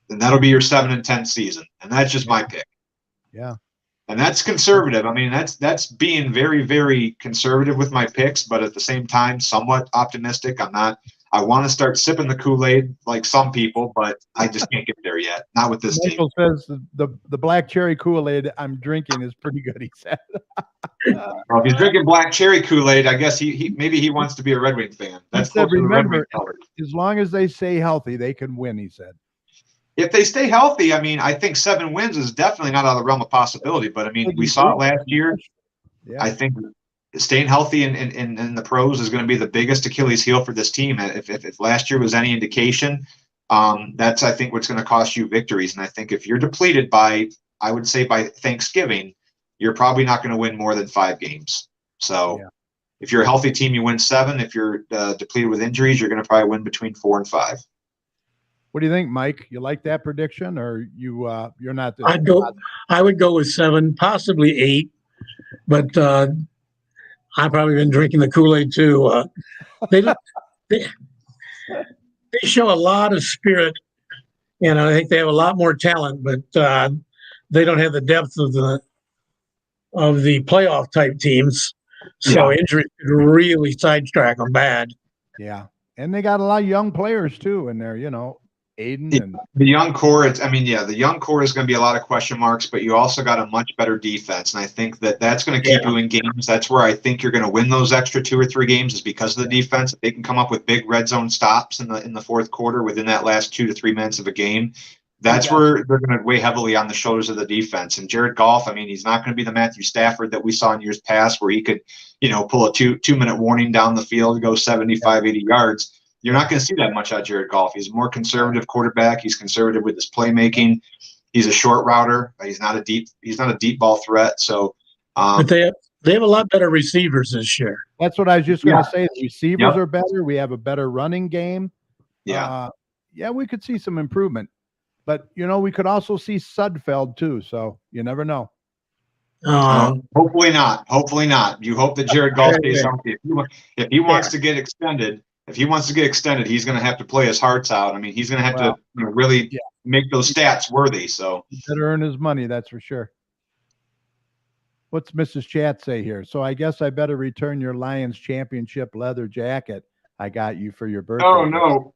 And that'll be your 7-10 season. And that's just my pick. Yeah. And that's conservative. I mean, that's being very, very conservative with my picks, but at the same time, somewhat optimistic. I want to start sipping the Kool-Aid like some people, but I just can't get there yet. Not with this Michael team. says the black cherry Kool-Aid I'm drinking is pretty good, he said. Well, if he's drinking black cherry Kool-Aid, I guess maybe he wants to be a Red Wing fan. That's said, closer to the Red Wing remember, color. as long as they stay healthy, they can win, he said. If they stay healthy, I mean, I think 7 wins is definitely not out of the realm of possibility. But, I mean, we saw it last year. Yeah. I think staying healthy in the pros is going to be the biggest Achilles heel for this team. If last year was any indication, that's, I think, what's going to cost you victories. And I think if you're depleted by Thanksgiving, you're probably not going to win more than 5 games. So if you're a healthy team, you win 7. If you're depleted with injuries, you're going to probably win between 4 and 5. What do you think, Mike? You like that prediction, or you're not? I would go with 7, possibly 8, but I've probably been drinking the Kool-Aid too. They show a lot of spirit, and I think they have a lot more talent, but they don't have the depth of the playoff type teams. So injuries could really sidetrack them bad. Yeah, and they got a lot of young players too in there. Aiden and the young core. The young core is going to be a lot of question marks, but you also got a much better defense, and I think that's going to keep you in games. That's where I think you're going to win those extra 2 or 3 games is because of the defense. If they can come up with big red zone stops in the fourth quarter within that last 2 to 3 minutes of a game. That's where they're going to weigh heavily on the shoulders of the defense. And Jared Goff, I mean, he's not going to be the Matthew Stafford that we saw in years past, where he could, pull a 2-minute warning down the field, go 75, 80 yards. You're not going to see that much out of Jared Goff. He's a more conservative quarterback. He's conservative with his playmaking. He's a short router. He's not a deep ball threat. So, but they have a lot better receivers this year. That's what I was just going to say. The receivers are better. We have a better running game. Yeah. We could see some improvement, but we could also see Sudfeld too. So you never know. Hopefully not. Hopefully not. You hope that Jared Goff stays healthy. If he wants to get extended. If he wants to get extended, he's going to have to play his hearts out. I mean, he's going to have to really make those stats worthy. So he better earn his money, that's for sure. What's Mrs. Chat say here? So I guess I better return your Lions championship leather jacket I got you for your birthday. Oh, no.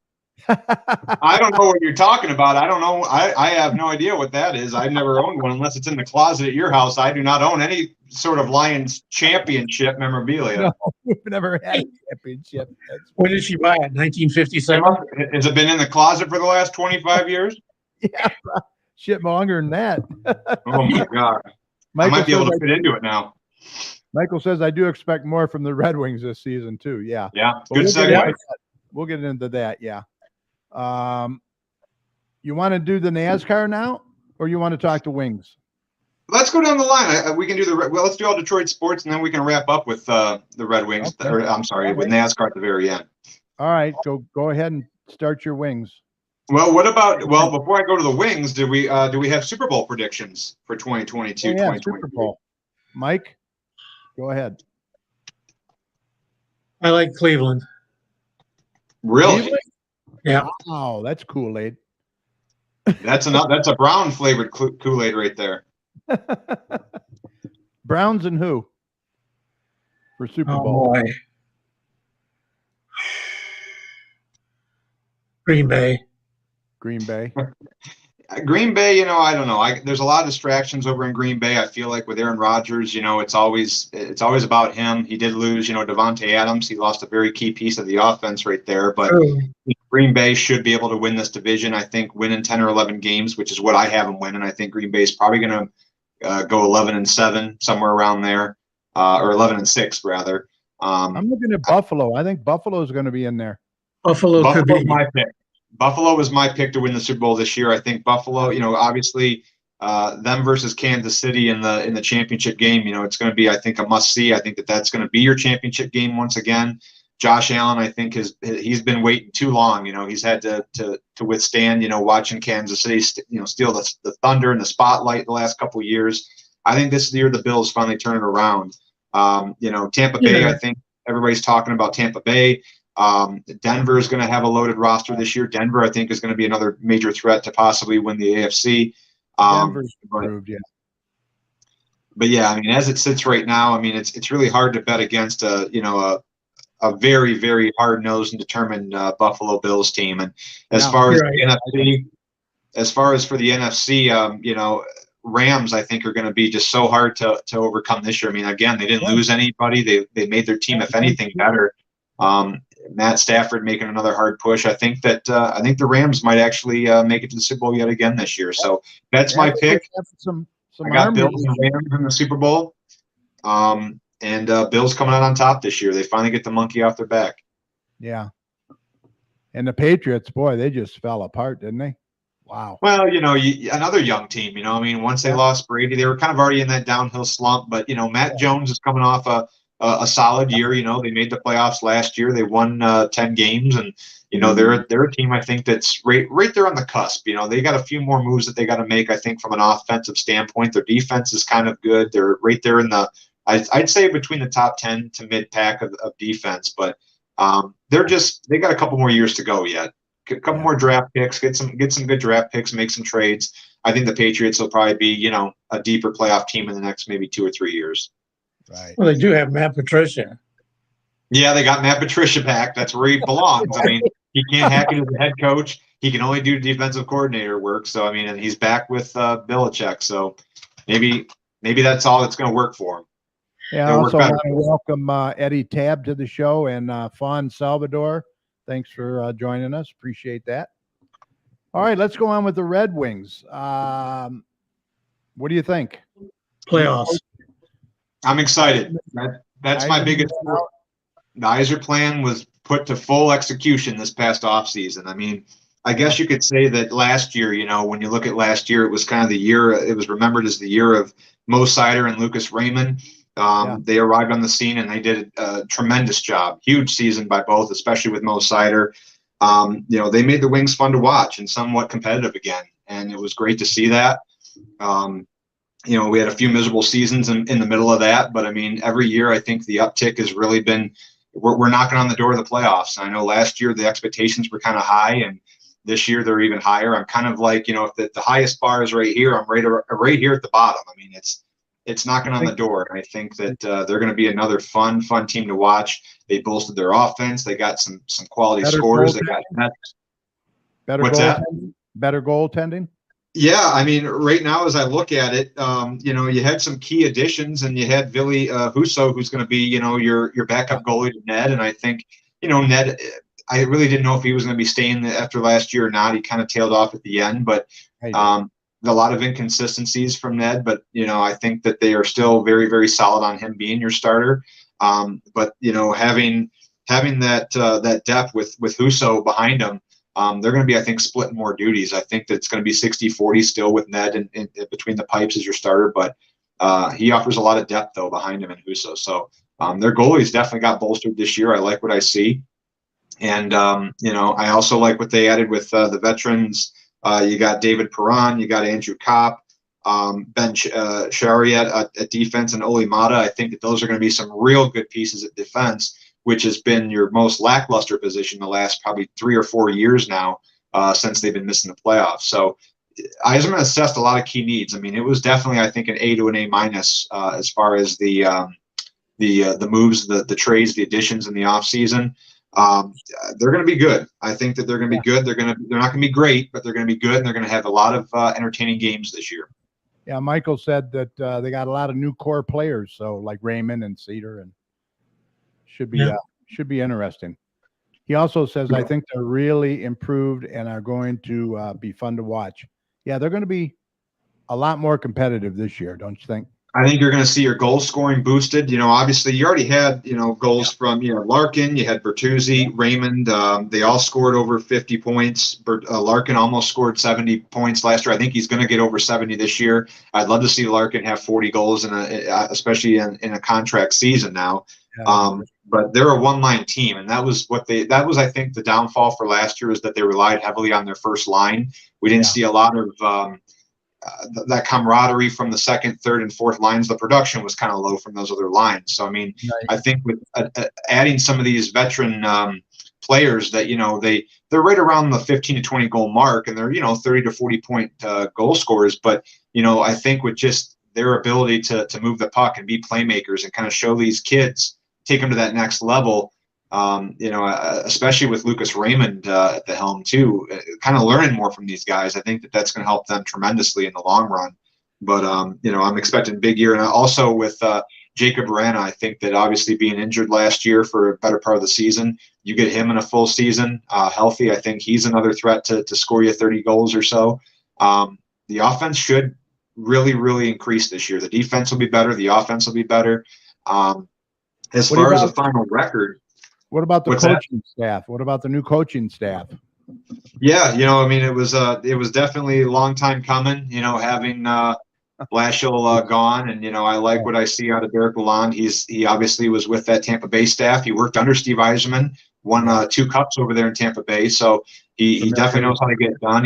I don't know what you're talking about. I don't know. I have no idea what that is. I've never owned one unless it's in the closet at your house. I do not own any sort of Lions championship memorabilia. No, we've never had a championship. When did she buy it? 1957? Has it been in the closet for the last 25 years? Yeah, shit longer than that. Oh, my God. I might be able to fit into it now. Michael says, I do expect more from the Red Wings this season, too. Yeah. Yeah, good segue. We'll get into that, yeah. You want to do the NASCAR now, or you want to talk to Wings? Let's go down the line. We can do let's do all Detroit sports, and then we can wrap up with the Red Wings. Okay. With NASCAR at the very end. All right, go ahead and start your Wings. Well, before I go to the Wings, do we have Super Bowl predictions for 2022, 2023? Super Bowl. Mike, go ahead. I like Cleveland. Really? Cleveland? Yeah. Wow, that's Kool-Aid. That's a brown flavored Kool-Aid right there. Browns and who for Super Bowl? Boy. Green Bay. Green Bay. Green Bay, I don't know. There's a lot of distractions over in Green Bay. I feel like with Aaron Rodgers, it's always about him. He did lose, Devontae Adams. He lost a very key piece of the offense right there. But Green Bay should be able to win this division. I think winning 10 or 11 games, which is what I have them winning. I think Green Bay is probably going to go 11-7, somewhere around there, or 11-6 rather. I'm looking at Buffalo. I think Buffalo is going to be in there. Buffalo could be my pick. Buffalo was my pick to win the Super Bowl this year. I think Buffalo, obviously them versus Kansas City in the championship game, it's going to be, I think, a must see. I think that's going to be your championship game once again. Josh Allen, I think he's been waiting too long. He's had to withstand, watching Kansas City, steal the thunder and the spotlight the last couple of years. I think this is the year the Bills finally turn it around. Tampa Bay, I think everybody's talking about Tampa Bay. Denver is going to have a loaded roster this year. Denver, I think, is going to be another major threat to possibly win the AFC. Denver's improved, yeah. But yeah, I mean, as it sits right now, I mean, it's really hard to bet against a very, very hard-nosed and determined Buffalo Bills team. And as far as the NFC, as far as for the NFC, Rams, I think, are going to be just so hard to overcome this year. I mean, again, they didn't lose anybody. They made their team, if anything, better. Matt Stafford making another hard push. I think the Rams might actually make it to the Super Bowl yet again this year. So that's my pick. I got Bills and Rams in the Super Bowl. And Bills coming out on top this year. They finally get the monkey off their back. Yeah. And the Patriots, boy, they just fell apart, didn't they? Wow. Well, another young team, I mean, once they lost Brady, they were kind of already in that downhill slump. But, Matt Jones is coming off a solid year. They made the playoffs last year. They won 10 games, and they're a team, I think, that's right there on the cusp. They got a few more moves that they got to make, I think, from an offensive standpoint. Their defense is kind of good. They're right there in the I'd say between the top 10 to mid pack of defense, but they got a couple more years to go yet. A couple more draft picks, get some good draft picks, make some trades. I think the Patriots will probably be, a deeper playoff team in the next maybe 2 or 3 years. Right. Well, they do have Matt Patricia. Yeah, they got Matt Patricia back. That's where he belongs. I mean, he can't hack it as a head coach. He can only do defensive coordinator work. So, I mean, and he's back with Belichick. So maybe that's all that's going to work for him. Yeah, I also want to welcome Eddie Tabb to the show and Fawn Salvador. Thanks for joining us. Appreciate that. All right, let's go on with the Red Wings. What do you think? Playoffs. I'm excited. That's my biggest. The Iser plan was put to full execution this past offseason. I mean, I guess you could say that last year, when you look at last year, it was kind of the year, it was remembered as the year of Mo Seider and Lucas Raymond. They arrived on the scene and they did a tremendous job. Huge season by both, especially with Mo Seider. They made the Wings fun to watch and somewhat competitive again. And it was great to see that. We had a few miserable seasons in the middle of that. But, I mean, every year I think the uptick has really been we're knocking on the door of the playoffs. I know last year the expectations were kind of high, and this year they're even higher. I'm kind of like, if the highest bar is right here, I'm right here at the bottom. I mean, it's knocking on the door. And I think that they're going to be another fun team to watch. They bolstered their offense. They got some quality scorers. They got better goaltending. Yeah, I mean, right now as I look at it, you had some key additions, and you had Ville Husso, who's going to be, your backup goalie to Ned. And I think, Ned, I really didn't know if he was going to be staying after last year or not. He kind of tailed off at the end, but a lot of inconsistencies from Ned. But I think that they are still very, very solid on him being your starter. But having that depth with Husso behind him. They're going to be, I think, splitting more duties. I think that it's going to be 60-40 still with Ned and between the pipes as your starter, but he offers a lot of depth, though, behind him and Husso. So their goalies definitely got bolstered this year. I like what I see. And, I also like what they added with the veterans. You got David Perron, you got Andrew Kopp, Ben Chariot at defense, and Oli Mata. I think that those are going to be some real good pieces at defense, which has been your most lackluster position the last probably 3 or 4 years now since they've been missing the playoffs. So Eisman assessed a lot of key needs. I mean, it was definitely, I think, an A to an A minus as far as the moves, the trades, the additions in the offseason. they're going to be good. I think that they're going to be good. They're not going to be great, but they're going to be good, and they're going to have a lot of entertaining games this year. Yeah, Michael said that they got a lot of new core players, so like Raymond and Cedar, and should be interesting. He also says, I think they're really improved and are going to be fun to watch. Yeah, they're going to be a lot more competitive this year, don't you think? I think you're going to see your goal scoring boosted. Obviously you already had, goals from, Larkin, you had Bertuzzi, Raymond. They all scored over 50 points. Larkin almost scored 70 points last year. I think he's going to get over 70 this year. I'd love to see Larkin have 40 goals especially in a contract season now. But they're a one-line team, and that was I think the downfall for last year is that they relied heavily on their first line. We didn't see a lot of that camaraderie from the second, third, and fourth lines. The production was kind of low from those other lines. So, I mean, I think with adding some of these veteran players that, they're right around the 15 to 20 goal mark, and they're, 30 to 40 point goal scorers. But, I think with just their ability to move the puck and be playmakers and kind of show these kids, take them to that next level, especially with Lucas Raymond at the helm too, kind of learning more from these guys. I think that's going to help them tremendously in the long run. But, I'm expecting a big year. And also with Jacob Arana, I think that obviously being injured last year for a better part of the season, you get him in a full season healthy. I think he's another threat to score you 30 goals or so. The offense should really, really increase this year. The defense will be better. The offense will be better. As far as a final record, what about the coaching staff? What about the new coaching staff? Yeah, it was definitely a long time coming, having Blashill gone. And, I like what I see out of Derek Lalonde. He obviously was with that Tampa Bay staff. He worked under Steve Yzerman, won 2 cups over there in Tampa Bay. So he definitely knows how to get it done.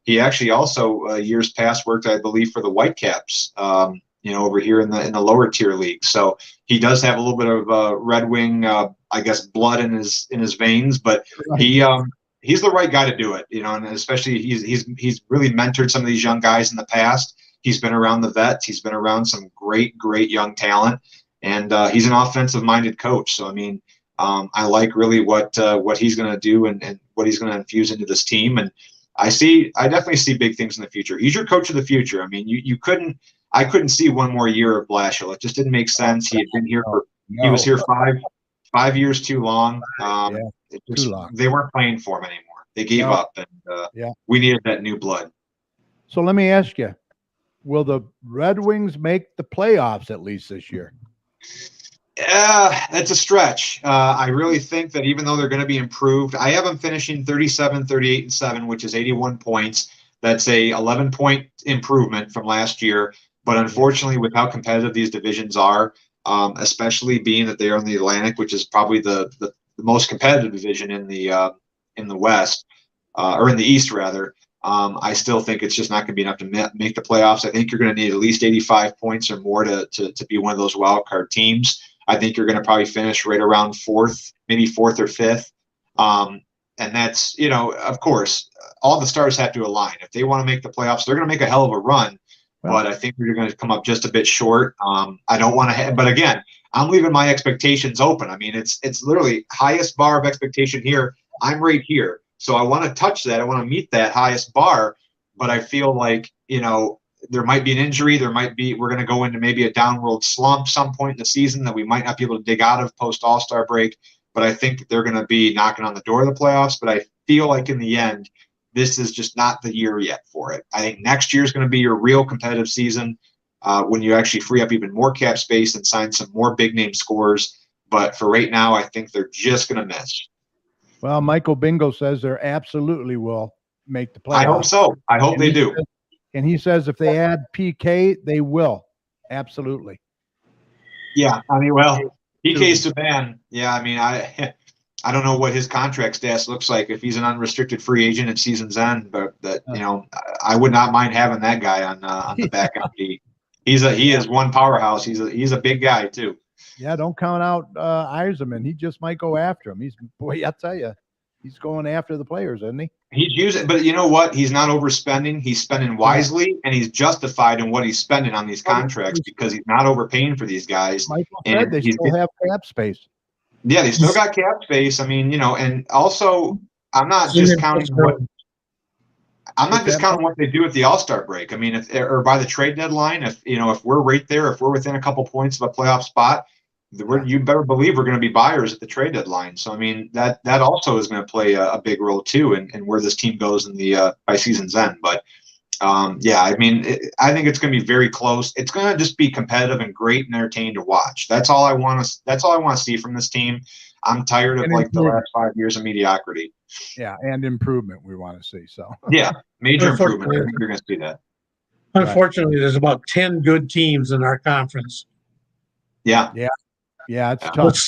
He actually also years past worked, I believe, for the Whitecaps, over here in the lower tier league. So he does have a little bit of Red Wing, I guess, blood in his veins, but he's the right guy to do it, and especially he's really mentored some of these young guys in the past. He's been around the vets. He's been around some great young talent, and he's an offensive minded coach. So, I mean, I like really what he's going to do and what he's going to infuse into this team. And I definitely see big things in the future. He's your coach of the future. I mean, I couldn't see one more year of Blashill. It just didn't make sense. He had been here he was here 5 years too long. Too long. They weren't playing for him anymore. They gave up, and we needed that new blood. So let me ask you, will the Red Wings make the playoffs at least this year? That's a stretch. I really think that even though they're going to be improved, I have them finishing 37, 38, and 7, which is 81 points. That's a 11-point improvement from last year. But unfortunately, with how competitive these divisions are, especially being that they are in the Atlantic, which is probably the most competitive division in the West, or in the East rather, I still think it's just not going to be enough to make the playoffs. I think you're going to need at least 85 points or more to be one of those wild card teams. I think you're going to probably finish right around 4th, maybe 4th or 5th. And that's, of course, all the stars have to align. If they want to make the playoffs, they're going to make a hell of a run. But I think we're going to come up just a bit short. I don't want to but again, I'm leaving my expectations open. I mean, it's literally highest bar of expectation here. I'm right here. So I want to touch that. I want to meet that highest bar. But I feel like, there might be an injury. We're going to go into maybe a downward slump some point in the season that we might not be able to dig out of post All-Star break. But I think that they're going to be knocking on the door of the playoffs. But I feel like in the end, this is just not the year yet for it. I think next year is going to be your real competitive season when you actually free up even more cap space and sign some more big name scorers. But for right now, I think they're just going to miss. Well, Michael Bingo says they absolutely will make the playoffs. I hope so. I hope they do. And he says if they add PK, they will. Absolutely. Yeah. I mean, well, PK Subban, yeah, I mean, I don't know what his contract status looks like if he's an unrestricted free agent at season's end, but I would not mind having that guy on the back end. He is one powerhouse. He's a big guy too. Yeah, don't count out Yzerman. He just might go after him. I tell you, he's going after the players, isn't he? He's using, but you know what? He's not overspending. He's spending wisely, and he's justified in what he's spending on these contracts because he's not overpaying for these guys. Michael said they still have cap space. Yeah, they still got cap space. I mean, and also I'm not just counting what they do at the All-Star break. I mean, or by the trade deadline, if we're right there, if we're within a couple points of a playoff spot, you better believe we're going to be buyers at the trade deadline. So I mean, that also is going to play a big role too in where this team goes in the by season's end. But yeah, I mean, I think it's going to be very close. It's going to just be competitive and great and entertaining to watch. That's all I want to see from this team. I'm tired of the last 5 years of mediocrity. Yeah, and improvement we want to see. So yeah, major improvement. I think you're going to see that. Unfortunately, there's about 10 good teams in our conference. Yeah, it's tough.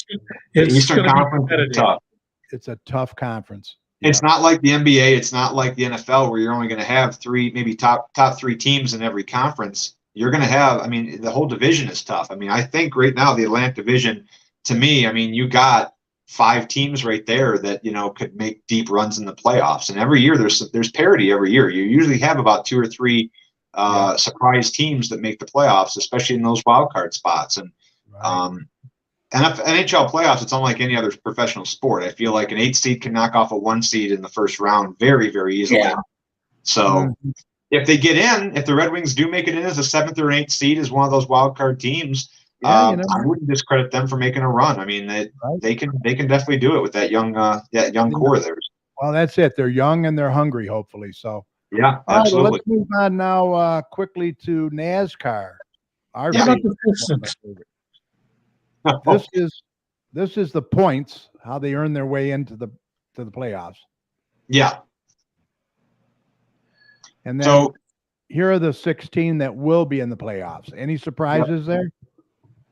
It's Eastern Conference is tough. It's a tough conference. It's not like the NBA. It's not like the NFL where you're only going to have maybe top three teams in every conference. You're going to have, I mean, the whole division is tough. I mean, I think right now the Atlantic Division, to me, I mean, you got 5 teams right there that could make deep runs in the playoffs. And every year there's parity. Every year you usually have about 2 or 3 surprise teams that make the playoffs, especially in those wild card spots. And NHL playoffs, it's unlike any other professional sport. I feel like an 8 seed can knock off a 1 seed in the first round very, very easily. Yeah. So if they get in, if the Red Wings do make it in as a 7th or 8th seed as one of those wild card teams, I wouldn't discredit them for making a run. I mean, they can definitely do it with that young core there. Well, that's it. They're young and they're hungry, hopefully. So yeah, absolutely. All right, let's move on now quickly to NASCAR. This is the points, how they earn their way into the playoffs. Yeah. And then here are the 16 that will be in the playoffs. Any surprises there?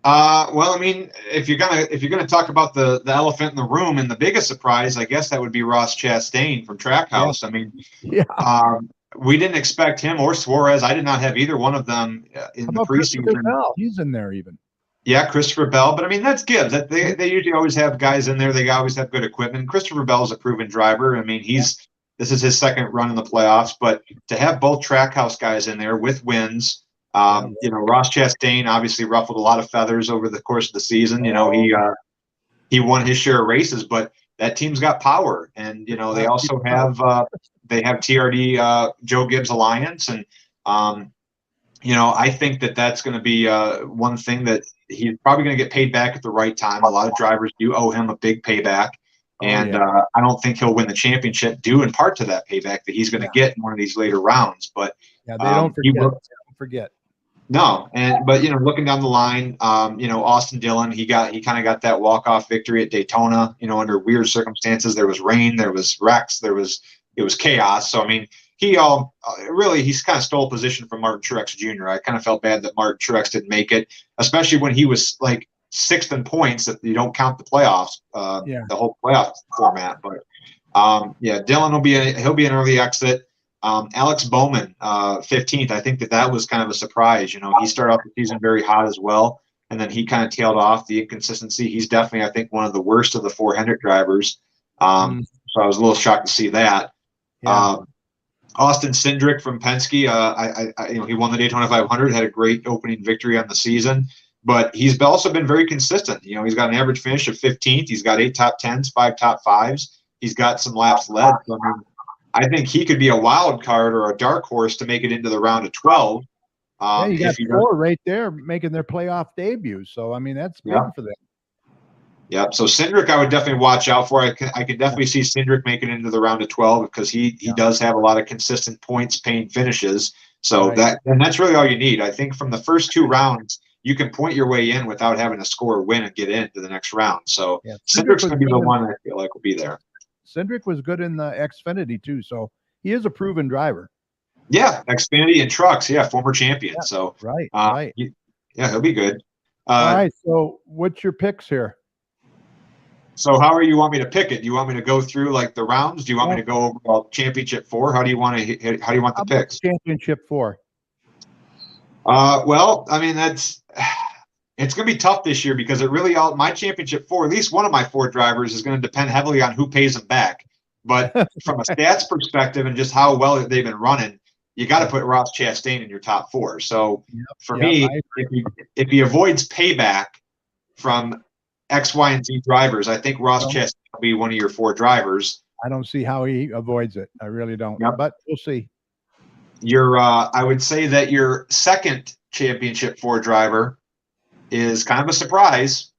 Well, I mean, if you're gonna talk about the elephant in the room, and the biggest surprise, I guess that would be Ross Chastain from Trackhouse. Yeah. I mean, we didn't expect him or Suarez. I did not have either one of them in the preseason. He's in there even. Yeah, Christopher Bell, but I mean that's Gibbs. They usually always have guys in there. They always have good equipment. Christopher Bell is a proven driver. I mean, this is his second run in the playoffs, but to have both Trackhouse guys in there with wins. Ross Chastain obviously ruffled a lot of feathers over the course of the season. He won his share of races, but that team's got power, and they also have TRD Joe Gibbs Alliance, and I think that's going to be one thing that he's probably going to get paid back at the right time. A lot of drivers do owe him a big payback, and I don't think he'll win the championship due in part to that payback that he's going to get in one of these later rounds. But they don't forget. No, but looking down the line, Austin Dillon, he kind of got that walk-off victory at Daytona. Under weird circumstances, there was rain, there was wrecks, it was chaos. So I mean, he's kind of stole position from Martin Truex Jr. I kind of felt bad that Martin Truex didn't make it, especially when he was like 6th in points. If you don't count the playoffs, the whole playoff format. But Dillon he'll be an early exit. Alex Bowman, 15th. I think that was kind of a surprise. He started off the season very hot as well, and then he kind of tailed off the inconsistency. He's definitely, I think, one of the worst of the 4 Hendrick drivers. So I was a little shocked to see that. Yeah. Austin Cindric from Penske, he won the Daytona 500, had a great opening victory on the season, but he's also been very consistent. He's got an average finish of 15th. He's got 8 top 10s, 5 top 5s. He's got some laps led. So, I think he could be a wild card or a dark horse to make it into the round of 12. You got 4 right there making their playoff debut. So, I mean, that's big for them. Yeah. So Cindric, I would definitely watch out for. I could definitely see Cindric making it into the round of 12 because he does have a lot of consistent points paying finishes. So that's really all you need. I think from the first 2 rounds, you can point your way in without having to score a win and get into the next round. So Cindric's going to be the one I feel like will be there. Cindric was good in the Xfinity too, so he is a proven driver. Yeah, Xfinity and trucks. Yeah, former champion. Yeah, so right. He'll be good. All right. So, what's your picks here? So, how do you want me to pick it? Do you want me to go through like the rounds? Do you want me to go over championship 4? How do you want the picks? Championship 4. Well, I mean it's going to be tough this year because my championship 4, at least one of my 4 drivers is going to depend heavily on who pays them back. But from a stats perspective and just how well they've been running, you got to put Ross Chastain in your top 4. So for me, if he avoids payback from X, Y, and Z drivers. I think Ross No. Chastain will be one of your 4 drivers. I don't see how he avoids it. I really don't. Yep. But we'll see. I would say that your second championship 4 driver is kind of a surprise,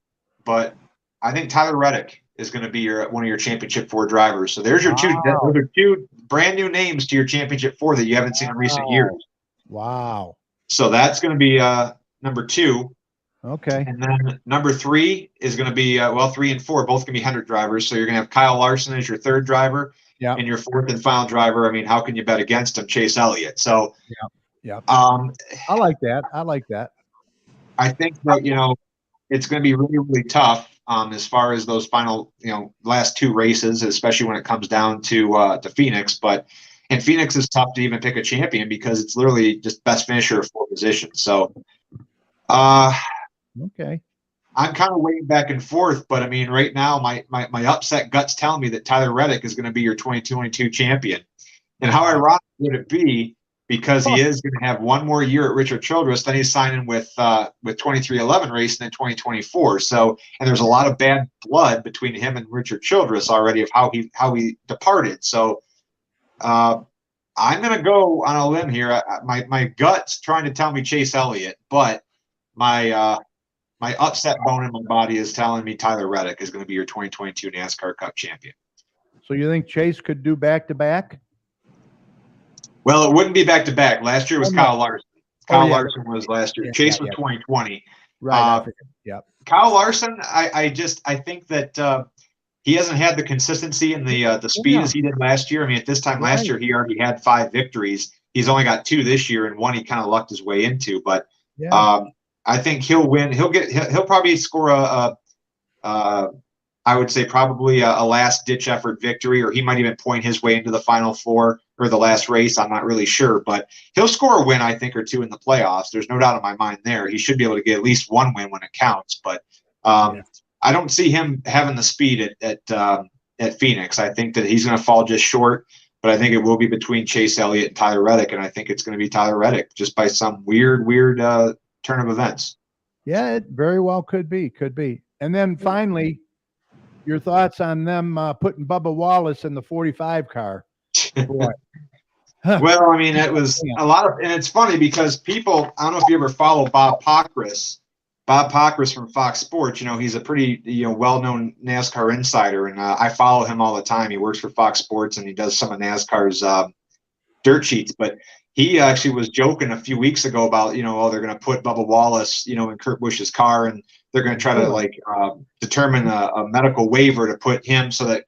but I think Tyler Reddick is going to be one of your championship 4 drivers. So there's your those are 2 brand new names to your championship 4 that you haven't seen in recent years. Wow. So that's going to be number 2. Okay. And then number 3 is going to be 3 and 4 both going to be Hendrick drivers. So you're going to have Kyle Larson as your 3rd driver. Yeah. And your 4th and final driver. I mean, how can you bet against him? Chase Elliott. So yeah. I like that. I think that it's going to be really, really tough as far as those final last 2 races, especially when it comes down to Phoenix. And Phoenix is tough to even pick a champion because it's literally just best finisher of 4 positions. So okay. I'm kind of weighing back and forth, but I mean, right now, my upset gut's telling me that Tyler Reddick is going to be your 2022 champion. And how ironic would it be, because he is going to have one more year at Richard Childress, then he's signing with 2311 racing in 2024. So, and there's a lot of bad blood between him and Richard Childress already of how he departed. So, I'm going to go on a limb here. My gut's trying to tell me Chase Elliott, but my upset bone in my body is telling me Tyler Reddick is going to be your 2022 NASCAR Cup champion. So you think Chase could do back-to-back? Well, it wouldn't be back-to-back. Last year was Kyle Larson. Kyle yeah. Larson was last year. Chase was 2020. Right. Yep. Kyle Larson, I think that he hasn't had the consistency and the speed as he did last year. I mean, at this time last year, he already had 5 victories. He's only got 2 this year, and 1 he kind of lucked his way into. But I think he'll win. He'll probably score I would say probably a last-ditch effort victory, or he might even point his way into the Final 4 or the last race. I'm not really sure, but he'll score a win, I think, or 2 in the playoffs. There's no doubt in my mind there. He should be able to get at least 1 win when it counts, but I don't see him having the speed at Phoenix. I think that he's going to fall just short, but I think it will be between Chase Elliott and Tyler Reddick, and I think it's going to be Tyler Reddick just by some weird turn of events. Yeah, it very well could be. And then finally, your thoughts on them putting Bubba Wallace in the 45 car? Boy. Well, I mean, it was a lot of, and it's funny because people, I don't know if you ever follow Bob Pockris. Bob Pockris from Fox Sports, he's a pretty, well-known NASCAR insider, and I follow him all the time. He works for Fox Sports, and he does some of NASCAR's dirt sheets, but he actually was joking a few weeks ago about, they're going to put Bubba Wallace, in Kurt Busch's car, and they're going to try to determine a medical waiver to put him so that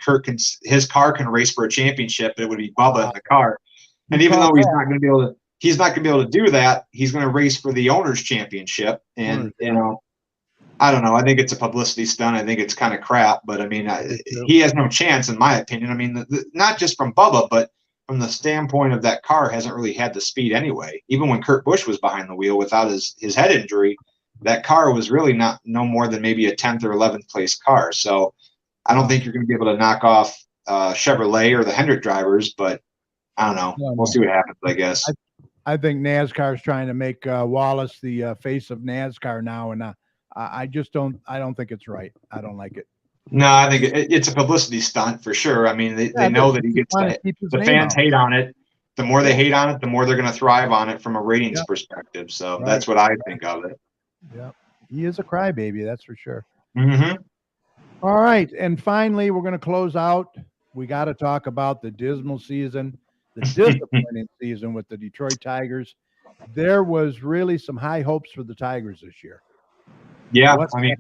his car can race for a championship, but it would be Bubba in the car. And even though he's not going to be able to do that, he's going to race for the owner's championship. And, I don't know. I think it's a publicity stunt. I think it's kind of crap, but I mean, he has no chance in my opinion. I mean, not just from Bubba, but from the standpoint of that car hasn't really had the speed anyway. Even when Kurt Busch was behind the wheel without his head injury, that car was really no more than maybe a 10th or 11th place car. So I don't think you're going to be able to knock off Chevrolet or the Hendrick drivers, but I don't know. We'll see what happens, I guess. I think NASCAR is trying to make Wallace the face of NASCAR now, and I don't think it's right. I don't like it. No, I think it's a publicity stunt for sure. I mean, they know that he gets the fans hate on it. The more they hate on it, the more they're going to thrive on it from a ratings perspective. So that's what I think of it. Yeah, he is a crybaby, that's for sure. Mm-hmm. All right, and finally, we're going to close out. We got to talk about the dismal season, the disappointing season with the Detroit Tigers. There was really some high hopes for the Tigers this year. Yeah, I mean,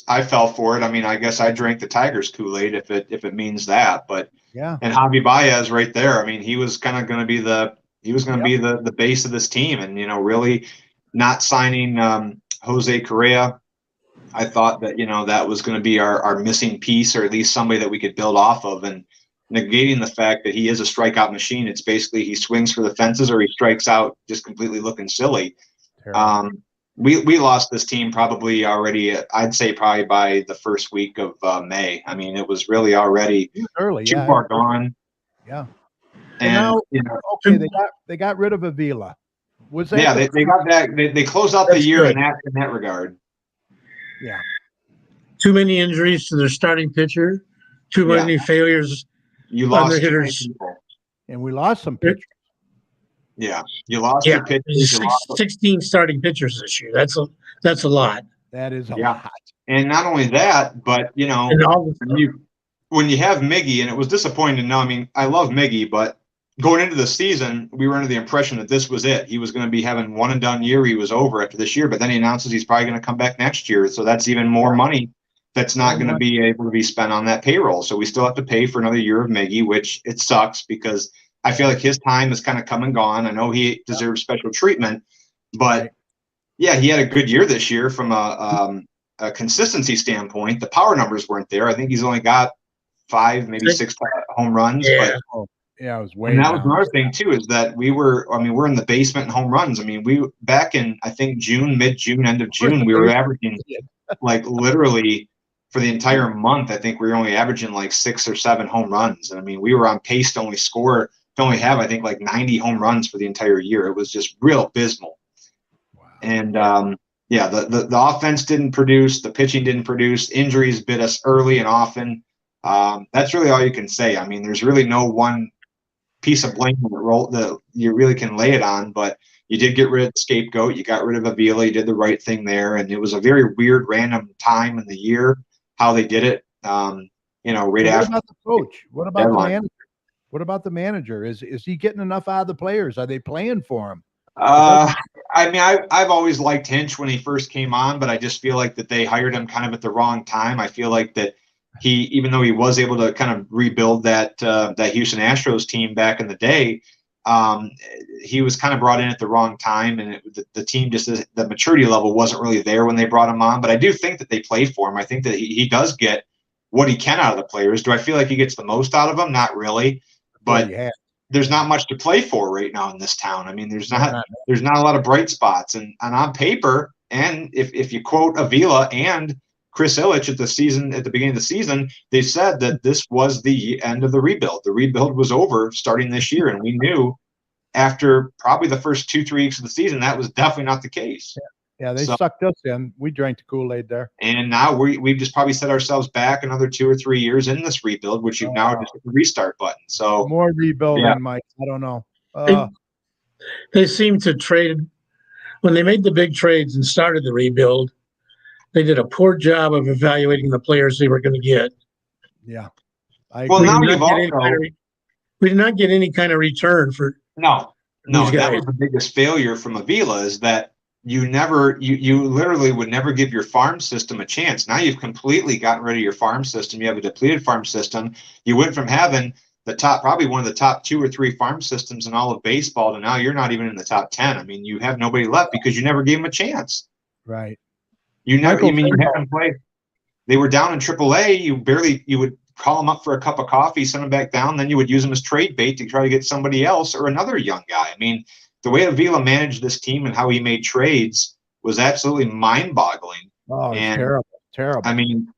I fell for it. I mean, I guess I drank the Tigers Kool-Aid if it means that. But yeah, and Javi Baez right there. I mean, he was kind of going to be the base of this team, and really not signing Jose Correa. I thought that that was going to be our missing piece, or at least somebody that we could build off of, and negating the fact that he is a strikeout machine. It's basically he swings for the fences or he strikes out just completely looking silly. We lost this team probably already, I'd say probably by the first week of May. I mean, it was really already early, too far gone. Yeah. And now, they got rid of Avila. Was that they got that. They closed out the year in that regard. Yeah. too many injuries to their starting pitcher, too many failures You on lost their too many hitters. people. And we lost some pitchers. Yeah, you lost Yeah, your pitchers. there's You lost 16 starting pitchers this year. That's a lot. That is a Yeah. lot. And not only that, but And all the when you have Miggy, and it was disappointing to know. I mean, I love Miggy, but going into the season, we were under the impression that this was it. He was going to be having one and done year. He was over after this year, but then he announces he's probably going to come back next year. So that's even more money that's not going to be able to be spent on that payroll. So we still have to pay for another year of Miggy, which it sucks because I feel like his time is kind of come and gone. I know he deserves special treatment, but yeah, he had a good year this year from a consistency standpoint. The power numbers weren't there. I think he's only got 5, maybe 6 home runs. Yeah. But Yeah, it was way and that down. was another thing too, is that we're in the basement in home runs. I mean, we back in, I think, mid-June, end of June, we were averaging like literally for the entire month. I think we were only averaging like 6 or 7 home runs. And I mean, we were on pace to only have, I think, like 90 home runs for the entire year. It was just real abysmal. Wow. And the offense didn't produce, the pitching didn't produce, injuries bit us early and often. That's really all you can say. I mean, there's really no one piece of blame that you really can lay it on, but you did get rid of the scapegoat. You got rid of Avila. You did the right thing there, and it was a very weird, random time in the year how they did it. Right What after about the coach? What about deadline. the manager? What about the manager? Is he getting enough out of the players? Are they playing for him? I mean, I've always liked Hinch when he first came on, but I just feel like that they hired him kind of at the wrong time. I feel like that even though he was able to kind of rebuild that Houston Astros team back in the day, he was kind of brought in at the wrong time, and the team just, the maturity level wasn't really there when they brought him on. But I do think that they played for him. I think that he does get what he can out of the players. Do I feel like he gets the most out of them? Not really, but there's not much to play for right now in this town. I mean, there's not a lot of bright spots, and on paper, and if you quote Avila and Chris Ilitch at the beginning of the season, they said that this was the end of the rebuild. The rebuild was over starting this year, and we knew after probably the first 2-3 weeks of the season that was definitely not the case. Yeah, they sucked us in. We drank the Kool-Aid there. And now we've just probably set ourselves back another 2 or 3 years in this rebuild, which you've now just hit the restart button. So more rebuilding, Mike. I don't know. They seem to trade when they made the big trades and started the rebuild. They did a poor job of evaluating the players they were going to get. Yeah. Well, now you've also we did not get any kind of return for no. these That guys. was the biggest failure from Avila, is that you literally would never give your farm system a chance. Now you've completely gotten rid of your farm system. You have a depleted farm system. You went from having probably one of the top 2 or 3 farm systems in all of baseball to now you're not even in the top 10. I mean, you have nobody left because you never gave them a chance. Right. You had them play. They were down in AAA. You would call them up for a cup of coffee, send them back down. Then you would use them as trade bait to try to get somebody else or another young guy. I mean, the way Avila managed this team and how he made trades was absolutely mind-boggling. Oh, it's terrible. I mean,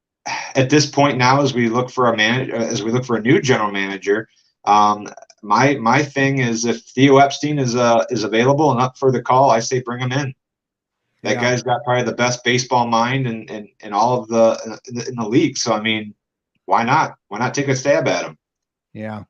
at this point now, as we look for a new general manager, my thing is, if Theo Epstein is available and up for the call, I say bring him in. That guy's got probably the best baseball mind in all of in the league. So I mean, why not? Why not take a stab at him? Yeah.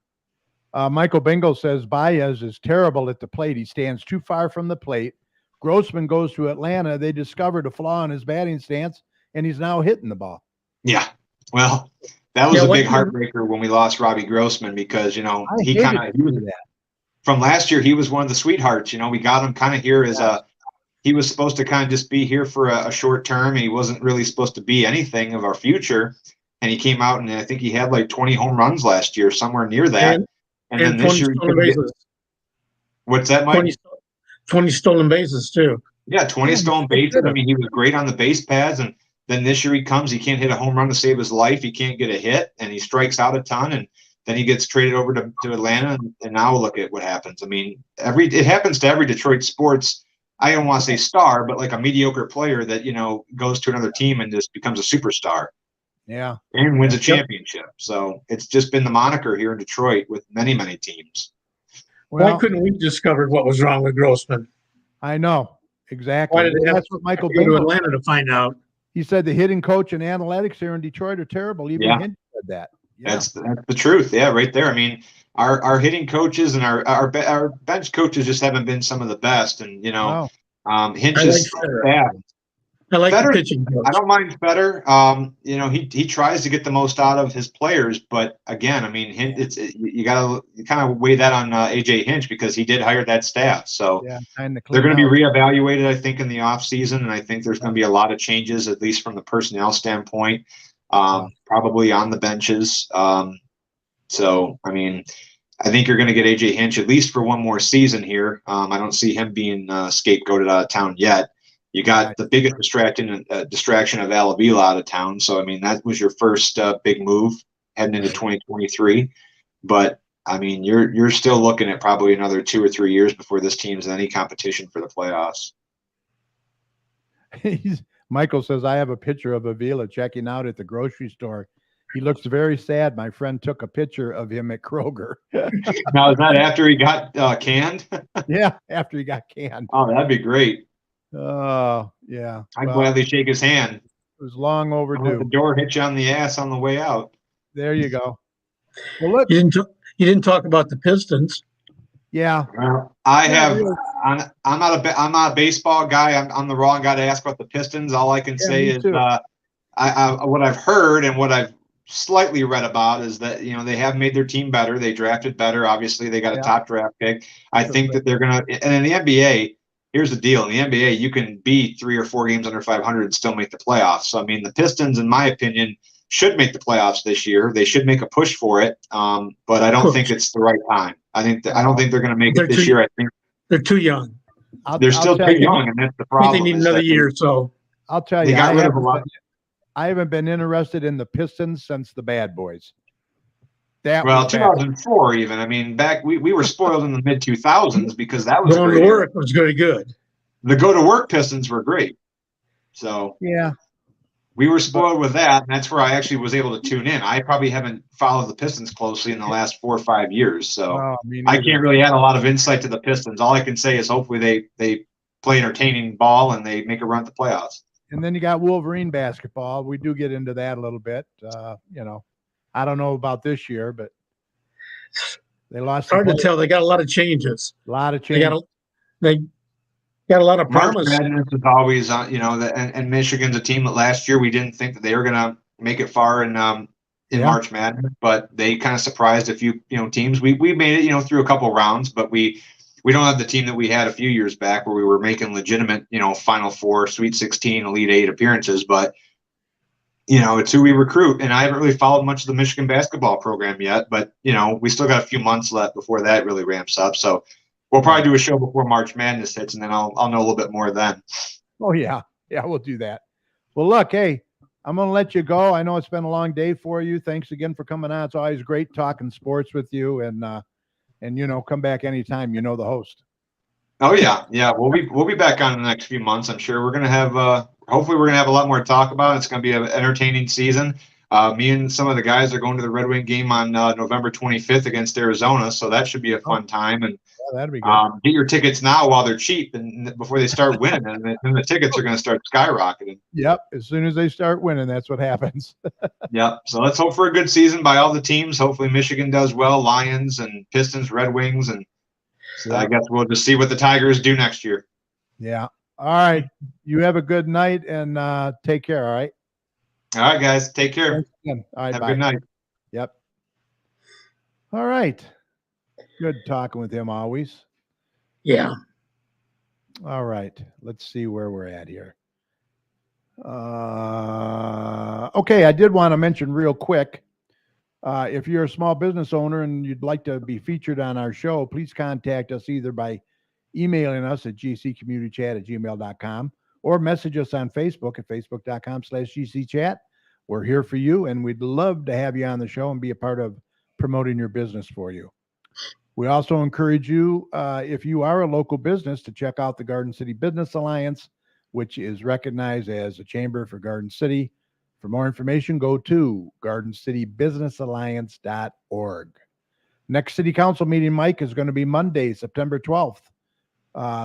Michael Bingo says Baez is terrible at the plate. He stands too far from the plate. Grossman goes to Atlanta. They discovered a flaw in his batting stance, and he's now hitting the ball. Yeah. Well, that was a big heartbreaker when we lost Robbie Grossman, because he was from last year. He was one of the sweethearts. We got him kind of here as he was supposed to kind of just be here for a short term. He wasn't really supposed to be anything of our future. And he came out, and I think he had like 20 home runs last year, somewhere near that. And then this year, what's that, Mike? 20 stolen bases too. Yeah, 20 stolen bases. I mean, he was great on the base paths, and then this year he can't hit a home run to save his life. He can't get a hit, and he strikes out a ton, and then he gets traded over to Atlanta, and now look at what happens. I mean, it happens to every Detroit sports. I don't want to say star, but like a mediocre player that goes to another team and just becomes a superstar. Yeah. And wins a championship. So it's just been the moniker here in Detroit with many, many teams. Why couldn't we discover what was wrong with Grossman? I know. Exactly. Why did That's what Michael go to Atlanta to find out? He said the hitting coach and analytics here in Detroit are terrible. Even Hinch said that. Yeah. That's the truth. Yeah, right there. I mean, our hitting coaches and our bench coaches just haven't been some of the best. And Hinch's staff. I like Better, the pitching coach. I don't mind better. He tries to get the most out of his players, but again, I mean, you got to kind of weigh that on AJ Hinch because he did hire that staff. So they're going to be reevaluated, I think, in the offseason, and I think there's going to be a lot of changes, at least from the personnel standpoint, probably on the benches. So, I mean, I think you're going to get AJ Hinch at least for one more season here. I don't see him being scapegoated out of town yet. You got the biggest distraction of Alavila out of town. So, I mean, that was your first big move heading into 2023. But, I mean, you're still looking at probably another 2 or 3 years before this team's in any competition for the playoffs. Michael says, I have a picture of Avila checking out at the grocery store. He looks very sad. My friend took a picture of him at Kroger. Now, is that after he got canned? Yeah, after he got canned. Oh, that'd be great. Oh, yeah. I'd gladly shake his hand. It was long overdue. The door hit you on the ass on the way out. There you go. Well, look. You didn't talk about the Pistons. Yeah. Well, I'm not a baseball guy. I'm the wrong guy to ask about the Pistons. All I can say is what I've heard and what I've slightly read about is that they have made their team better. They drafted better. Obviously, they got a top draft pick. I think that they're gonna. And in the NBA, here's the deal: in the NBA, you can be 3 or 4 games under 500 and still make the playoffs. So, I mean, the Pistons, in my opinion, should make the playoffs this year. They should make a push for it, but I don't think it's the right time. I don't think they're going to make it this year. I think they're too young. They're still too young, and that's the problem. They need another year. So I'll tell you, I haven't been interested in the Pistons since the Bad Boys. 2004 even. I mean, back we were spoiled in the mid 2000s because that was going to work was very good. The go to work Pistons were great. So yeah, we were spoiled with that, and that's where I actually was able to tune in. I probably haven't followed the Pistons closely in the last 4 or 5 years, so I can't really add a lot of insight to the Pistons. All I can say is hopefully they play entertaining ball and they make a run at the playoffs. And then you got Wolverine basketball. We do get into that a little bit. I don't know about this year, but they lost. It's hard to tell. They got a lot of changes. A lot of changes. They got a lot of March promise. Madness is always, and Michigan's a team that last year we didn't think that they were going to make it far in March Madness, but they kind of surprised a few teams. We made it through a couple rounds, but we don't have the team that we had a few years back where we were making legitimate Final Four, Sweet 16, Elite 8 appearances. But it's who we recruit, and I haven't really followed much of the Michigan basketball program yet. But we still got a few months left before that really ramps up. So we'll probably do a show before March Madness hits, and then I'll know a little bit more then. Oh yeah, we'll do that. Well, look, hey, I'm going to let you go. I know it's been a long day for you. Thanks again for coming on. It's always great talking sports with you, and come back anytime. The host. Oh yeah. We'll be back on in the next few months. I'm sure we're going to have. Hopefully, we're going to have a lot more to talk about. It's going to be an entertaining season. Me and some of the guys are going to the Red Wing game on November 25th against Arizona, so that should be a fun time. And that'd be good. Get your tickets now while they're cheap, and before they start winning, and then the tickets are going to start skyrocketing. Yep, as soon as they start winning, that's what happens. Yep. So let's hope for a good season by all the teams. Hopefully, Michigan does well, Lions and Pistons, Red Wings, and so I guess we'll just see what the Tigers do next year. Yeah. All right. You have a good night and take care. All right. All right, guys. Take care. All right. Have bye. a good night. Yep. All right. Good talking with him always. Yeah. All right. Let's see where we're at here. Okay. I did want to mention real quick, if you're a small business owner and you'd like to be featured on our show, please contact us either by emailing us at gccommunitychat@gmail.com or message us on Facebook at facebook.com/gcchat. We're here for you, and we'd love to have you on the show and be a part of promoting your business for you. We also encourage you, if you are a local business, to check out the Garden City Business Alliance, which is recognized as a chamber for Garden City. For more information, go to gardencitybusinessalliance.org. Next city council meeting, Mike, is going to be Monday, September 12th,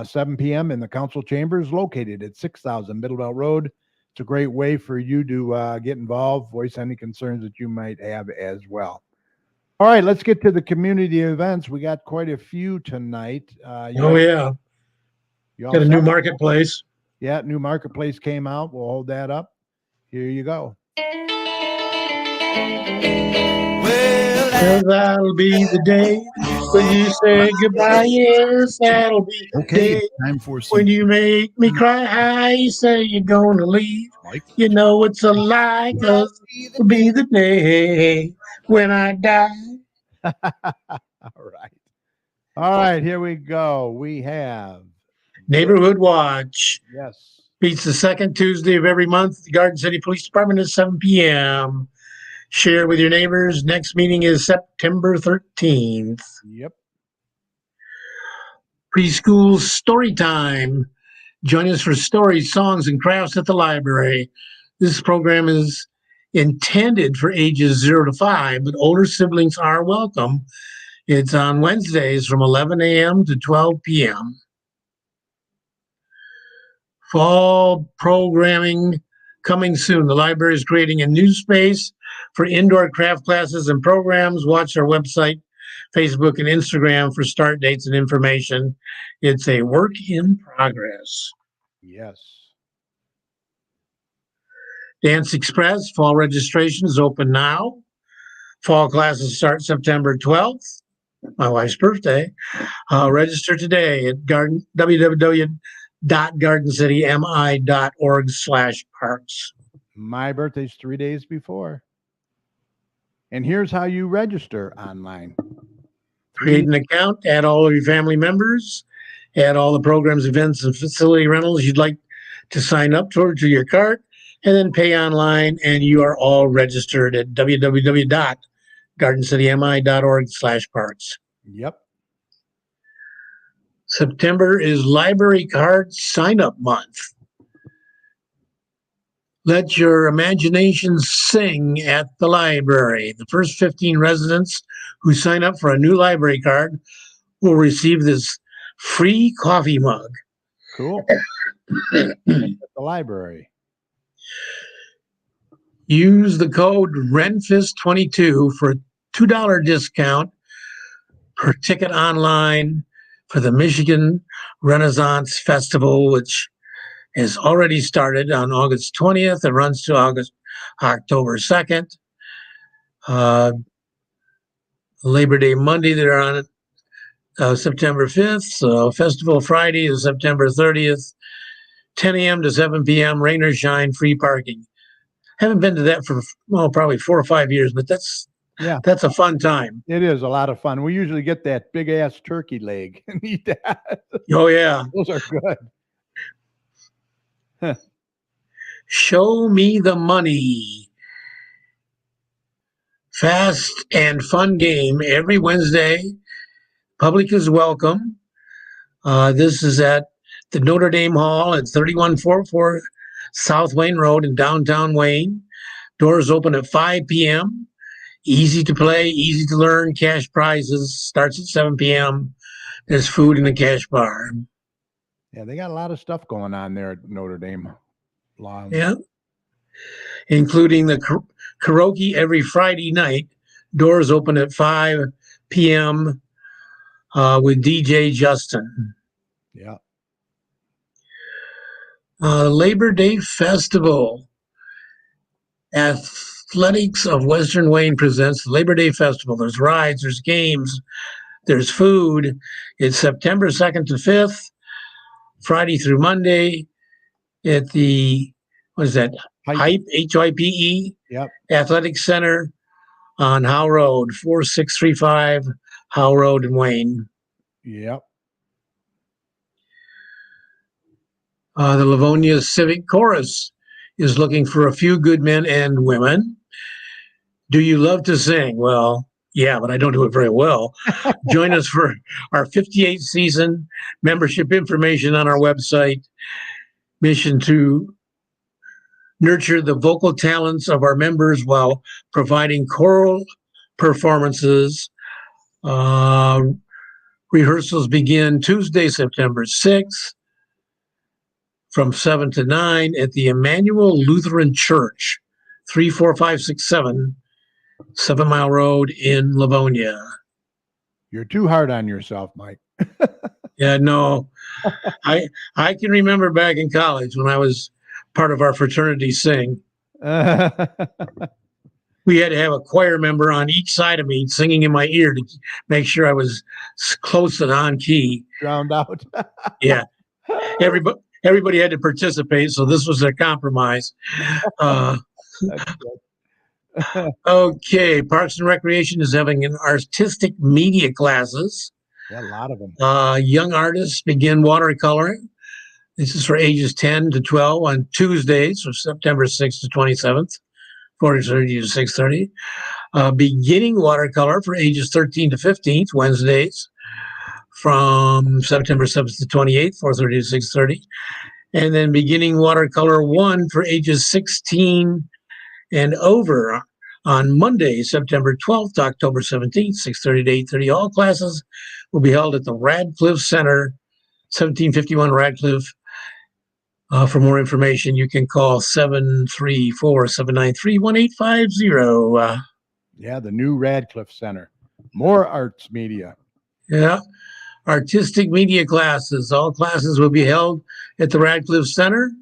7 p.m. in the council chambers located at 6000 Middlebelt Road. It's a great way for you to get involved, voice any concerns that you might have as well. All right, let's get to the community events. We got quite a few tonight. Yeah. You all Got a new set? marketplace. Yeah, new marketplace came out. We'll hold that up. Here you go. Well, that'll be the day when you say goodbye. Yes, that'll be the day time for some. when you make me cry. You say you're gonna leave. Mike. You know it's a lie, 'cause it'll be the day when I die. All right. All right, here we go. We have, Neighborhood Watch yes, meets the second Tuesday of every month. The Garden City Police Department at 7 p.m. Share with your neighbors. Next meeting is September 13th. yep. Preschool story time. Join us for stories, songs, and crafts at the library. This program is intended for ages 0 to 5, but older siblings are welcome. It's on Wednesdays from 11 a.m. to 12 p.m. Fall programming coming soon. The library is creating a new space for indoor craft classes and programs. Watch our website, Facebook, and Instagram for start dates and information. It's a work in progress. Yes. Dance Express, fall registration is open now. Fall classes start September 12th, my wife's birthday. Register today at www.gardencitymi.org/parks. My birthday's 3 days before. And here's how you register online. Create an account, add all of your family members, add all the programs, events, and facility rentals you'd like to sign up to your cart, and then pay online, and you are all registered at www.gardencitymi.org/parks. Yep. September is Library Card Sign Up Month. Let your imagination sing at the library. The first 15 residents who sign up for a new library card will receive this free coffee mug. Cool. At the library. Use the code RENFIST22 for a $2 discount per ticket online for the Michigan Renaissance Festival, which has already started on August 20th and runs to October 2nd. Labor Day Monday, they're on September 5th. So Festival Friday is September 30th, 10 a.m. to 7 p.m. Rain or shine, free parking. Haven't been to that for probably 4 or 5 years, but that's a fun time. It is a lot of fun. We usually get that big ass turkey leg and eat that. Oh yeah, Those are good. Show me the money. Fast and fun game every Wednesday. Public is welcome. This is at the Notre Dame Hall at 3144 South Wayne Road in downtown Wayne. Doors open at 5 p.m. Easy to play, easy to learn. Cash prizes starts at 7 p.m. There's food in the cash bar. Yeah, they got a lot of stuff going on there at Notre Dame. Yeah, including the karaoke every Friday night. Doors open at 5 p.m. With DJ Justin. Yeah. Labor Day Festival. Athletics of Western Wayne presents the Labor Day Festival. There's rides, there's games, there's food. It's September 2nd to 5th, Friday through Monday at the, Hype, H-I-P-E, Yep. Athletic Center on Howe Road, 4635 Howe Road in Wayne. Yep. The Livonia Civic Chorus is looking for a few good men and women. Do you love to sing? Well, yeah, but I don't do it very well. Join us for our 58th season. Membership information on our website. Mission to nurture the vocal talents of our members while providing choral performances. Rehearsals begin Tuesday, September 6th from 7 to 9 at the Emmanuel Lutheran Church, 34567 7 Mile Road in Livonia. You're too hard on yourself, Mike. Yeah, no, I can remember back in college when I was part of our fraternity sing. We had to have a choir member on each side of me singing in my ear to make sure I was close and on key. Drowned out. Yeah, everybody had to participate, so this was a compromise. That's good. Okay, Parks and Recreation is having an artistic media classes. Yeah, a lot of them. Young artists begin watercoloring. This is for ages 10 to 12 on Tuesdays from September 6th to 27th, 4:30 to 6:30. Beginning watercolor for ages 13 to 15, Wednesdays from September 7th to 28th, 4:30 to 6:30. And then beginning watercolor 1 for ages 16 and over on Monday, September 12th to October 17th, 6:30 to 8:30. All classes will be held at the Radcliffe Center, 1751 Radcliffe. For more information, you can call 734-793-1850. Yeah, the new Radcliffe Center. More arts media. Yeah. Artistic media classes. All classes will be held at the Radcliffe Center.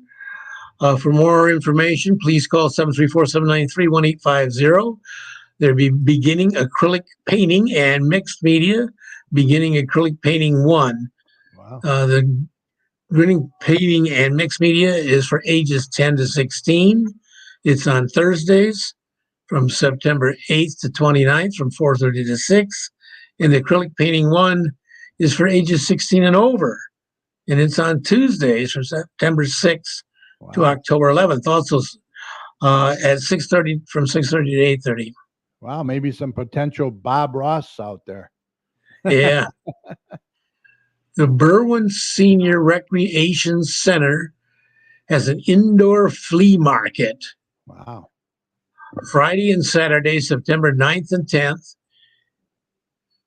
For more information, please call 734-793-1850. They'll be beginning acrylic painting and mixed media, beginning acrylic painting 1. Wow. The beginning painting and mixed media is for ages 10 to 16. It's on Thursdays from September 8th to 29th from 4:30 to 6. And the acrylic painting 1 is for ages 16 and over. And it's on Tuesdays from September 6th to October 11th. Also at 6:30 from 6:30 to 8:30. Wow, maybe some potential Bob Ross out there. Yeah. The Berwyn Senior Recreation Center has an indoor flea market. Wow. Friday and Saturday, September 9th and 10th.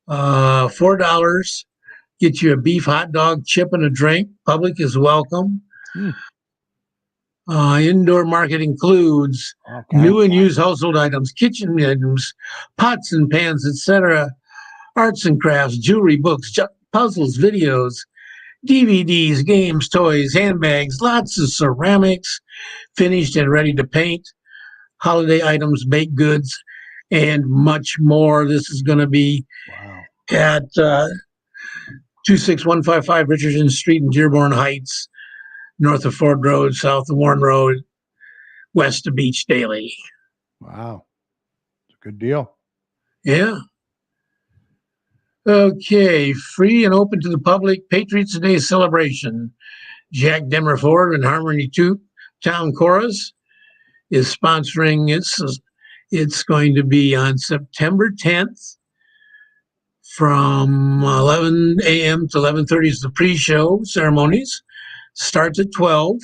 $4. Get you a beef hot dog, chip, and a drink. Public is welcome. Indoor market includes new and used household items, kitchen items, pots and pans, etc., arts and crafts, jewelry, books, puzzles, videos, DVDs, games, toys, handbags, lots of ceramics, finished and ready to paint, holiday items, baked goods, and much more. This is going to be at 26155 Richardson Street in Dearborn Heights, north of Ford Road, south of Warren Road, west of Beach Daily. Wow. It's a good deal. Yeah. Okay. Free and open to the public Patriots Day celebration. Jack Demmer Ford and Harmony 2 Town Chorus is sponsoring it. It's going to be on September 10th from 11 a.m. to 11:30 is the pre-show ceremonies. Starts at 12.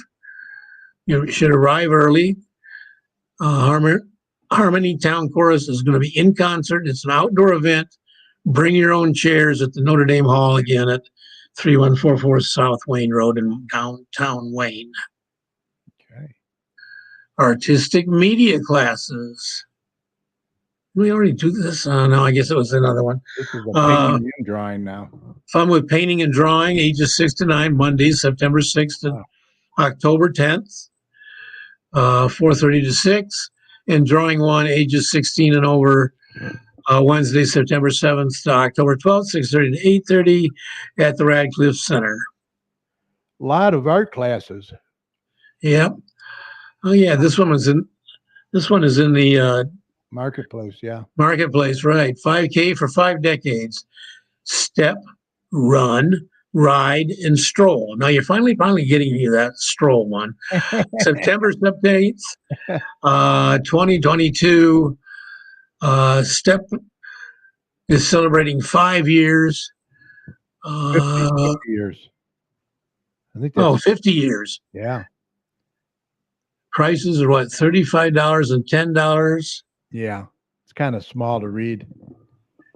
You should arrive early. Harmony Town Chorus is going to be in concert. It's an outdoor event. Bring your own chairs at the Notre Dame Hall again at 3144 South Wayne Road in downtown Wayne. Okay. Artistic media classes. We already do this? No, I guess it was another one. This is a painting and drawing now. Fun with painting and drawing, ages 6 to 9, Mondays, September 6th to October 10th, 4:30 to 6. And drawing 1, ages 16 and over, Wednesday, September 7th to October 12th, 6:30 to 8:30 at the Radcliffe Center. A lot of art classes. Yep. Oh yeah, this one is in the Marketplace, yeah. Marketplace, right. 5K for 5 decades. Step, run, ride, and stroll. Now you're finally getting me that stroll one. September 8th, 2022. Step is celebrating 5 years. 50 years. I think that's 50 years. Yeah. Prices are what, $35 and $10? Yeah. It's kind of small to read.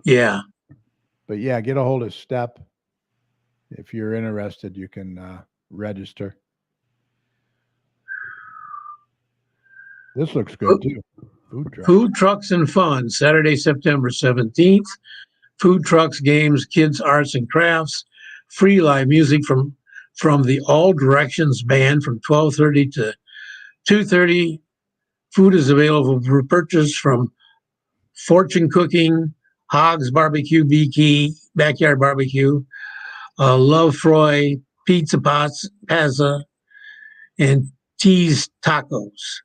Yeah. But yeah, get a hold of Step. If you're interested, you can register. This looks good too. Food truck. Food trucks and fun, Saturday, September 17th. Food trucks, games, kids, arts and crafts. Free live music from the All Directions Band from 12:30 to 2:30. Food is available for purchase from Fortune Cooking, Hogs Barbecue, BK, Backyard Barbecue, Love Froy, Pizza Pots, Pazza, and Tease Tacos.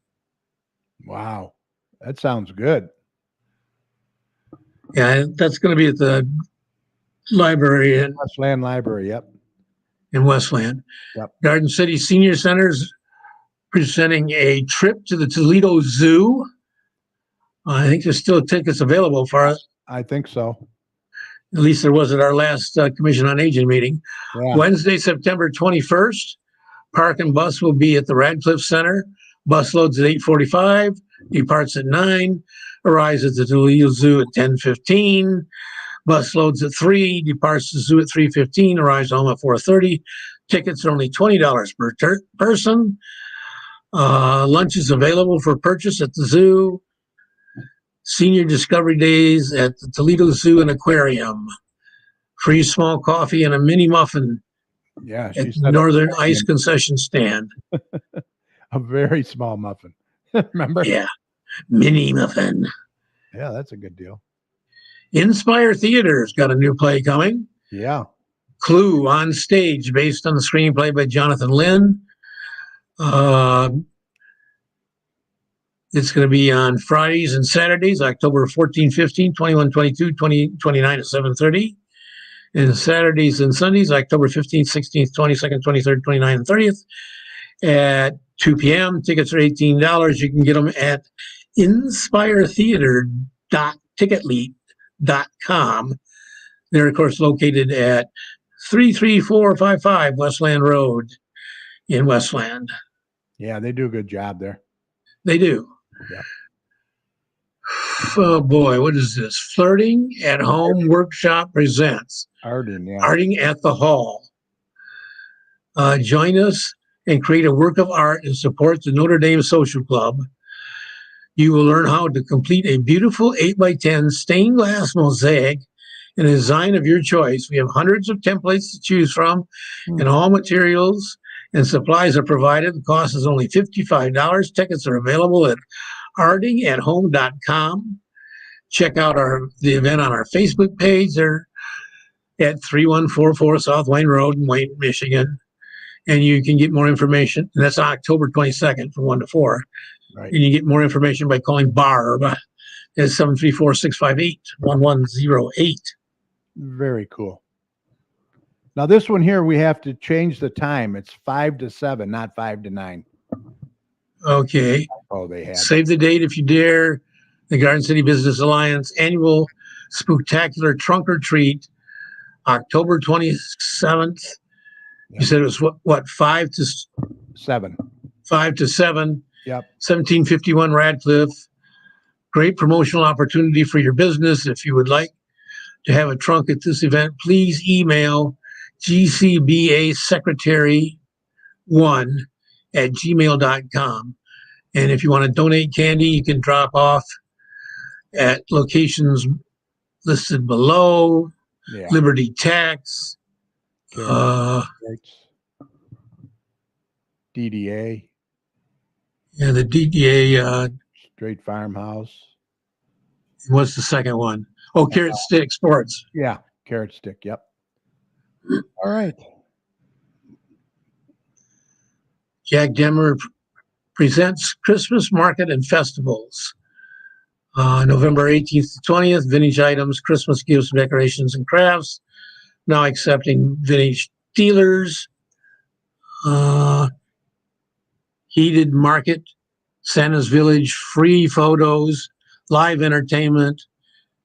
Wow. That sounds good. Yeah, that's going to be at the library Westland Library. Yep. in Westland. Yep. Garden City Senior Center's presenting a trip to the Toledo Zoo. I think there's still tickets available for it. I think so. At least there was at our last Commission on Aging meeting. Yeah. Wednesday, September 21st, Park and Bus will be at the Radcliffe Center. Bus loads at 8:45, departs at 9, arrives at the Toledo Zoo at 10:15. Bus loads at 3, departs the zoo at 3:15, arrives home at 4:30. Tickets are only $20 per person. Lunch is available for purchase at the zoo. Senior Discovery Days at the Toledo Zoo and Aquarium. Free small coffee and a mini muffin Yeah. at She the said Northern Ice concession stand. a very small muffin. Remember? Yeah, mini muffin. Yeah, that's a good deal. Inspire Theater's got a new play coming. Yeah. Clue on stage, based on the screenplay by Jonathan Lynn. It's going to be on Fridays and Saturdays, October 14, 15, 21, 22, 20, 29 at 7:30. And Saturdays and Sundays, October 15th, 16th, 22nd, 23rd, 29th, and 30th at 2 p.m. Tickets are $18. You can get them at inspiretheater.ticketleap.com. They're, of course, located at 33455 Westland Road in Westland. Yeah, they do a good job there. They do. Yeah. Oh boy, what is this? Flirting at Home Workshop presents Arden, yeah. Arting at the Hall. Join us and create a work of art and support the Notre Dame Social Club. You will learn how to complete a beautiful 8x10 stained glass mosaic in a design of your choice. We have hundreds of templates to choose from, and all materials and supplies are provided. The cost is only $55. Tickets are available at artingathome.com. Check out the event on our Facebook page. They're at 3144 South Wayne Road in Wayne, Michigan. And you can get more information. And that's October 22nd from 1 to 4. Right. And you get more information by calling Barb at 734-658-1108. Very cool. Now this one here, we have to change the time. It's 5 to 7, not 5 to 9. Okay. Oh, they had. Save the date if you dare. The Garden City Business Alliance annual Spooktacular Trunk or Treat, October 27th. Yeah. You said it was what 5 to 7. 5 to 7. Yep. 1751 Radcliffe. Great promotional opportunity for your business. If you would like to have a trunk at this event, please email gcbasecretary1@gmail.com. And if you want to donate candy, you can drop off at locations listed below. Yeah. Liberty Tax, DDA, and the DDA. Straight Farmhouse. What's the second one? Oh, Carrot Stick Sports. Yeah. Carrot Stick. Yep. All right. Jack Demmer presents Christmas Market and Festivals. November 18th to 20th, vintage items, Christmas gifts, decorations, and crafts. Now accepting vintage dealers. Heated market, Santa's Village, free photos, live entertainment,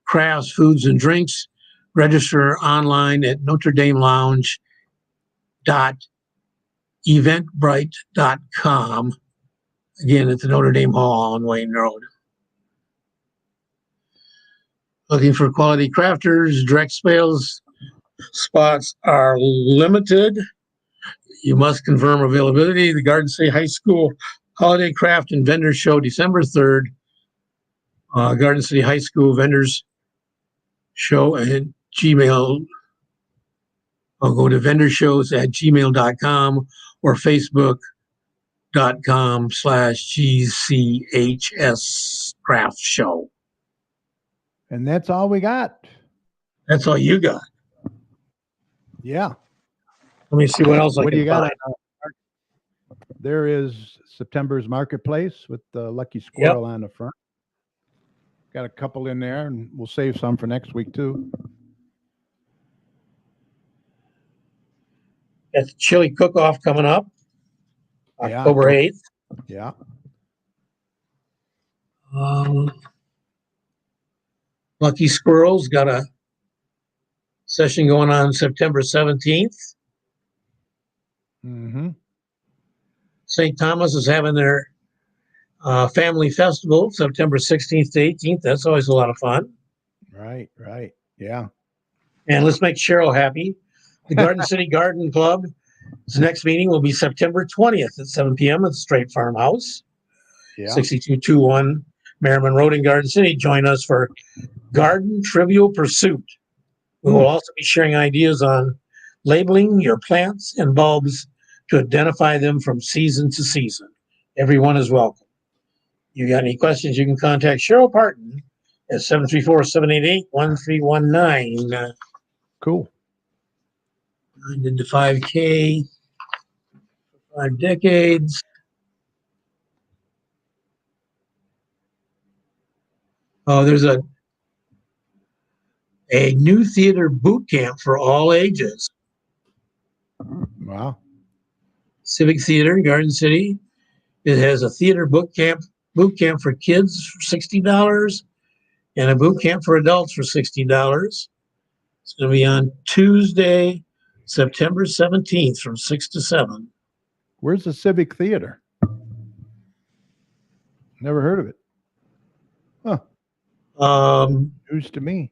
crafts, foods, and drinks. Register online at NotreDameLounge.eventbrite.com. Again, at the Notre Dame Hall on Wayne Road. Looking for quality crafters, direct sales spots are limited. You must confirm availability. The Garden City High School Holiday Craft and Vendor Show, December 3rd. Garden City High School Vendors Show at Gmail. I'll go to vendorshows@gmail.com or facebook.com/GCHS Craft Show. And that's all we got. That's all you got. Yeah. Let me see what else I What do can you got? find. There is September's Marketplace with the Lucky Squirrel on the front. Got a couple in there, and we'll save some for next week too. Got the chili cook-off coming up, Yeah. October 8th. Yeah. Lucky Squirrels got a session going on September 17th. Mm-hmm. St. Thomas is having their family festival September 16th to 18th. That's always a lot of fun. Right. Right. Yeah. And let's make Cheryl happy. The Garden City Garden Club's next meeting will be September 20th at 7 p.m. at the Straight Farmhouse, Yeah. 6221 Merriman Road in Garden City. Join us for Garden Trivial Pursuit. We will also be sharing ideas on labeling your plants and bulbs to identify them from season to season. Everyone is welcome. You got any questions, you can contact Cheryl Partin at 734-788-1319. Cool. I did the 5K for 5 decades. Oh, there's a new theater boot camp for all ages. Wow. Civic Theater in Garden City. It has a theater boot camp for kids for $60 and a boot camp for adults for $60. It's going to be on Tuesday, September 17th from 6 to 7. Where's the Civic Theater? Never heard of it. Huh. News to me.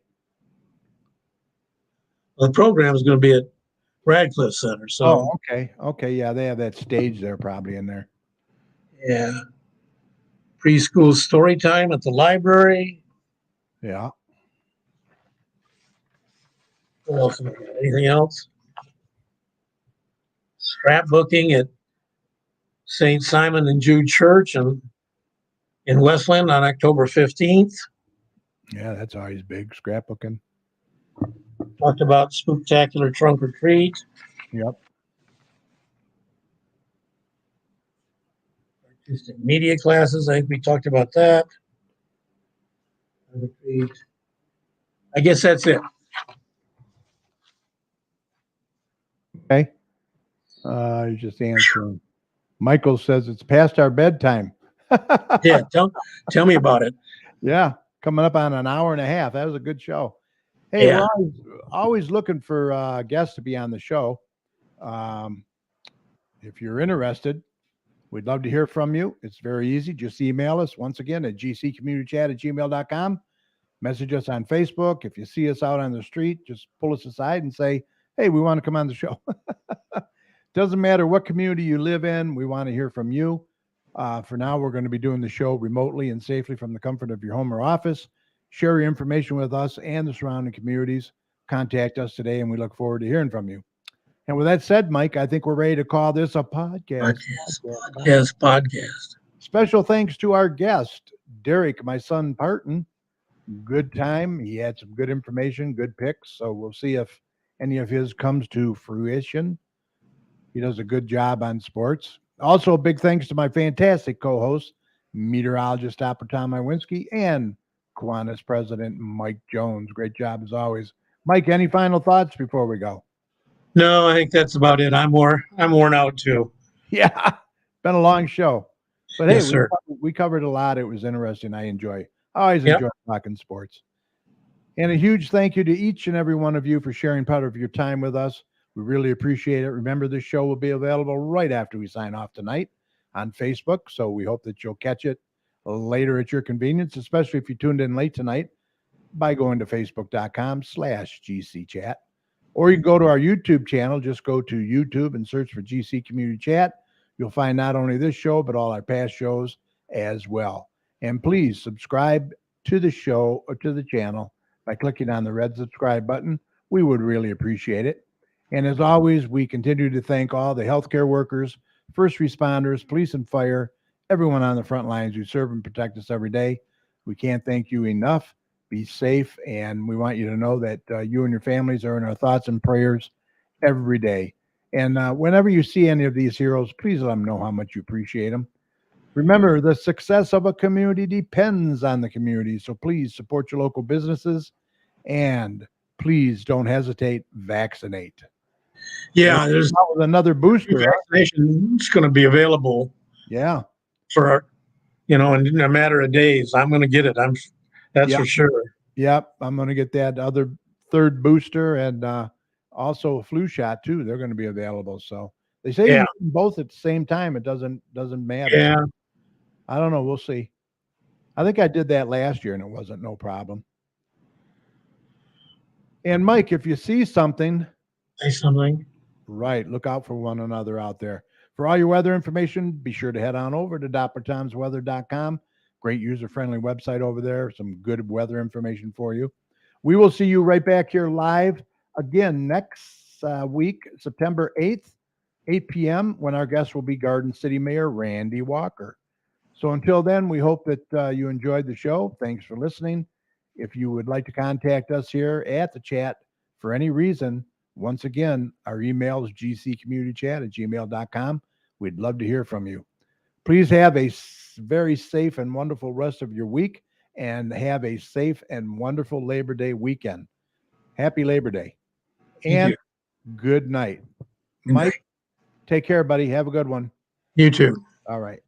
The program is going to be at Radcliffe Center. So, Oh, okay. Okay. Yeah. They have that stage there probably in there. yeah. Preschool story time at the library. Yeah. What else? Anything else? Scrapbooking at St. Simon and Jude Church in Westland on October 15th. Yeah. That's always big. Scrapbooking. Talked about Spooktacular Trunk or Treat. Yep. Artistic media classes. I think we talked about that. I guess that's it. Okay. You're just answering. Michael says it's past our bedtime. Yeah, tell me about it. Yeah. Coming up on an hour and a half. That was a good show. Hey, Yeah. we're always looking for guests to be on the show. If you're interested, we'd love to hear from you. It's very easy. Just email us once again at gccommunitychat@gmail.com. Message us on Facebook. If you see us out on the street, just pull us aside and say, hey, we want to come on the show. Doesn't matter what community you live in. We want to hear from you. For now, we're going to be doing the show remotely and safely from the comfort of your home or office. Share your information with us and the surrounding communities. Contact us today, and we look forward to hearing from you. And with that said, Mike, I think we're ready to call this a podcast. Podcast. Special thanks to our guest, Derek, my son, Partin. Good time. He had some good information, good picks. So we'll see if any of his comes to fruition. He does a good job on sports. Also, a big thanks to my fantastic co-host, meteorologist Tom Iwinski, and Kiwanis president Mike Jones. Great job as always. Mike, any final thoughts before we go? No, I think that's about it. I'm worn out too. Yeah, been a long show. But Yes, hey, sir. we covered a lot. It was interesting. I always enjoy talking sports. And a huge thank you to each and every one of you for sharing part of your time with us. We really appreciate it. Remember, this show will be available right after we sign off tonight on Facebook. So we hope that you'll catch it later at your convenience, especially if you tuned in late tonight by going to facebook.com/GCChat. Or you can go to our YouTube channel. Just go to YouTube and search for GC Community Chat. You'll find not only this show, but all our past shows as well. And please subscribe to the show or to the channel by clicking on the red subscribe button. We would really appreciate it. And as always, we continue to thank all the healthcare workers, first responders, police and fire, everyone on the front lines who serve and protect us every day. We can't thank you enough. Be safe, and we want you to know that you and your families are in our thoughts and prayers every day. And whenever you see any of these heroes, please let them know how much you appreciate them. Remember, the success of a community depends on the community, so please support your local businesses, and please don't hesitate, vaccinate. Yeah, there's With another booster. vaccination. It's going to be available. Yeah. For in a matter of days. I'm going to get it. That's for sure. Yep, I'm going to get that other third booster and also a flu shot too. They're going to be available. So they say you can both at the same time. It doesn't matter. Yeah. I don't know. We'll see. I think I did that last year and it wasn't no problem. And Mike, if you see something, say something. Right. Look out for one another out there. For all your weather information, be sure to head on over to doppertomsweather.com. Great user-friendly website over there. Some good weather information for you. We will see you right back here live again next week, September 8th, 8 p.m., when our guest will be Garden City Mayor Randy Walker. So until then, we hope that you enjoyed the show. Thanks for listening. If you would like to contact us here at the chat for any reason, once again, our email is gccommunitychat@gmail.com. We'd love to hear from you. Please have a very safe and wonderful rest of your week and have a safe and wonderful Labor Day weekend. Happy Labor Day. And good night. Good Mike, night. take care, buddy. Have a good one. You too. All right.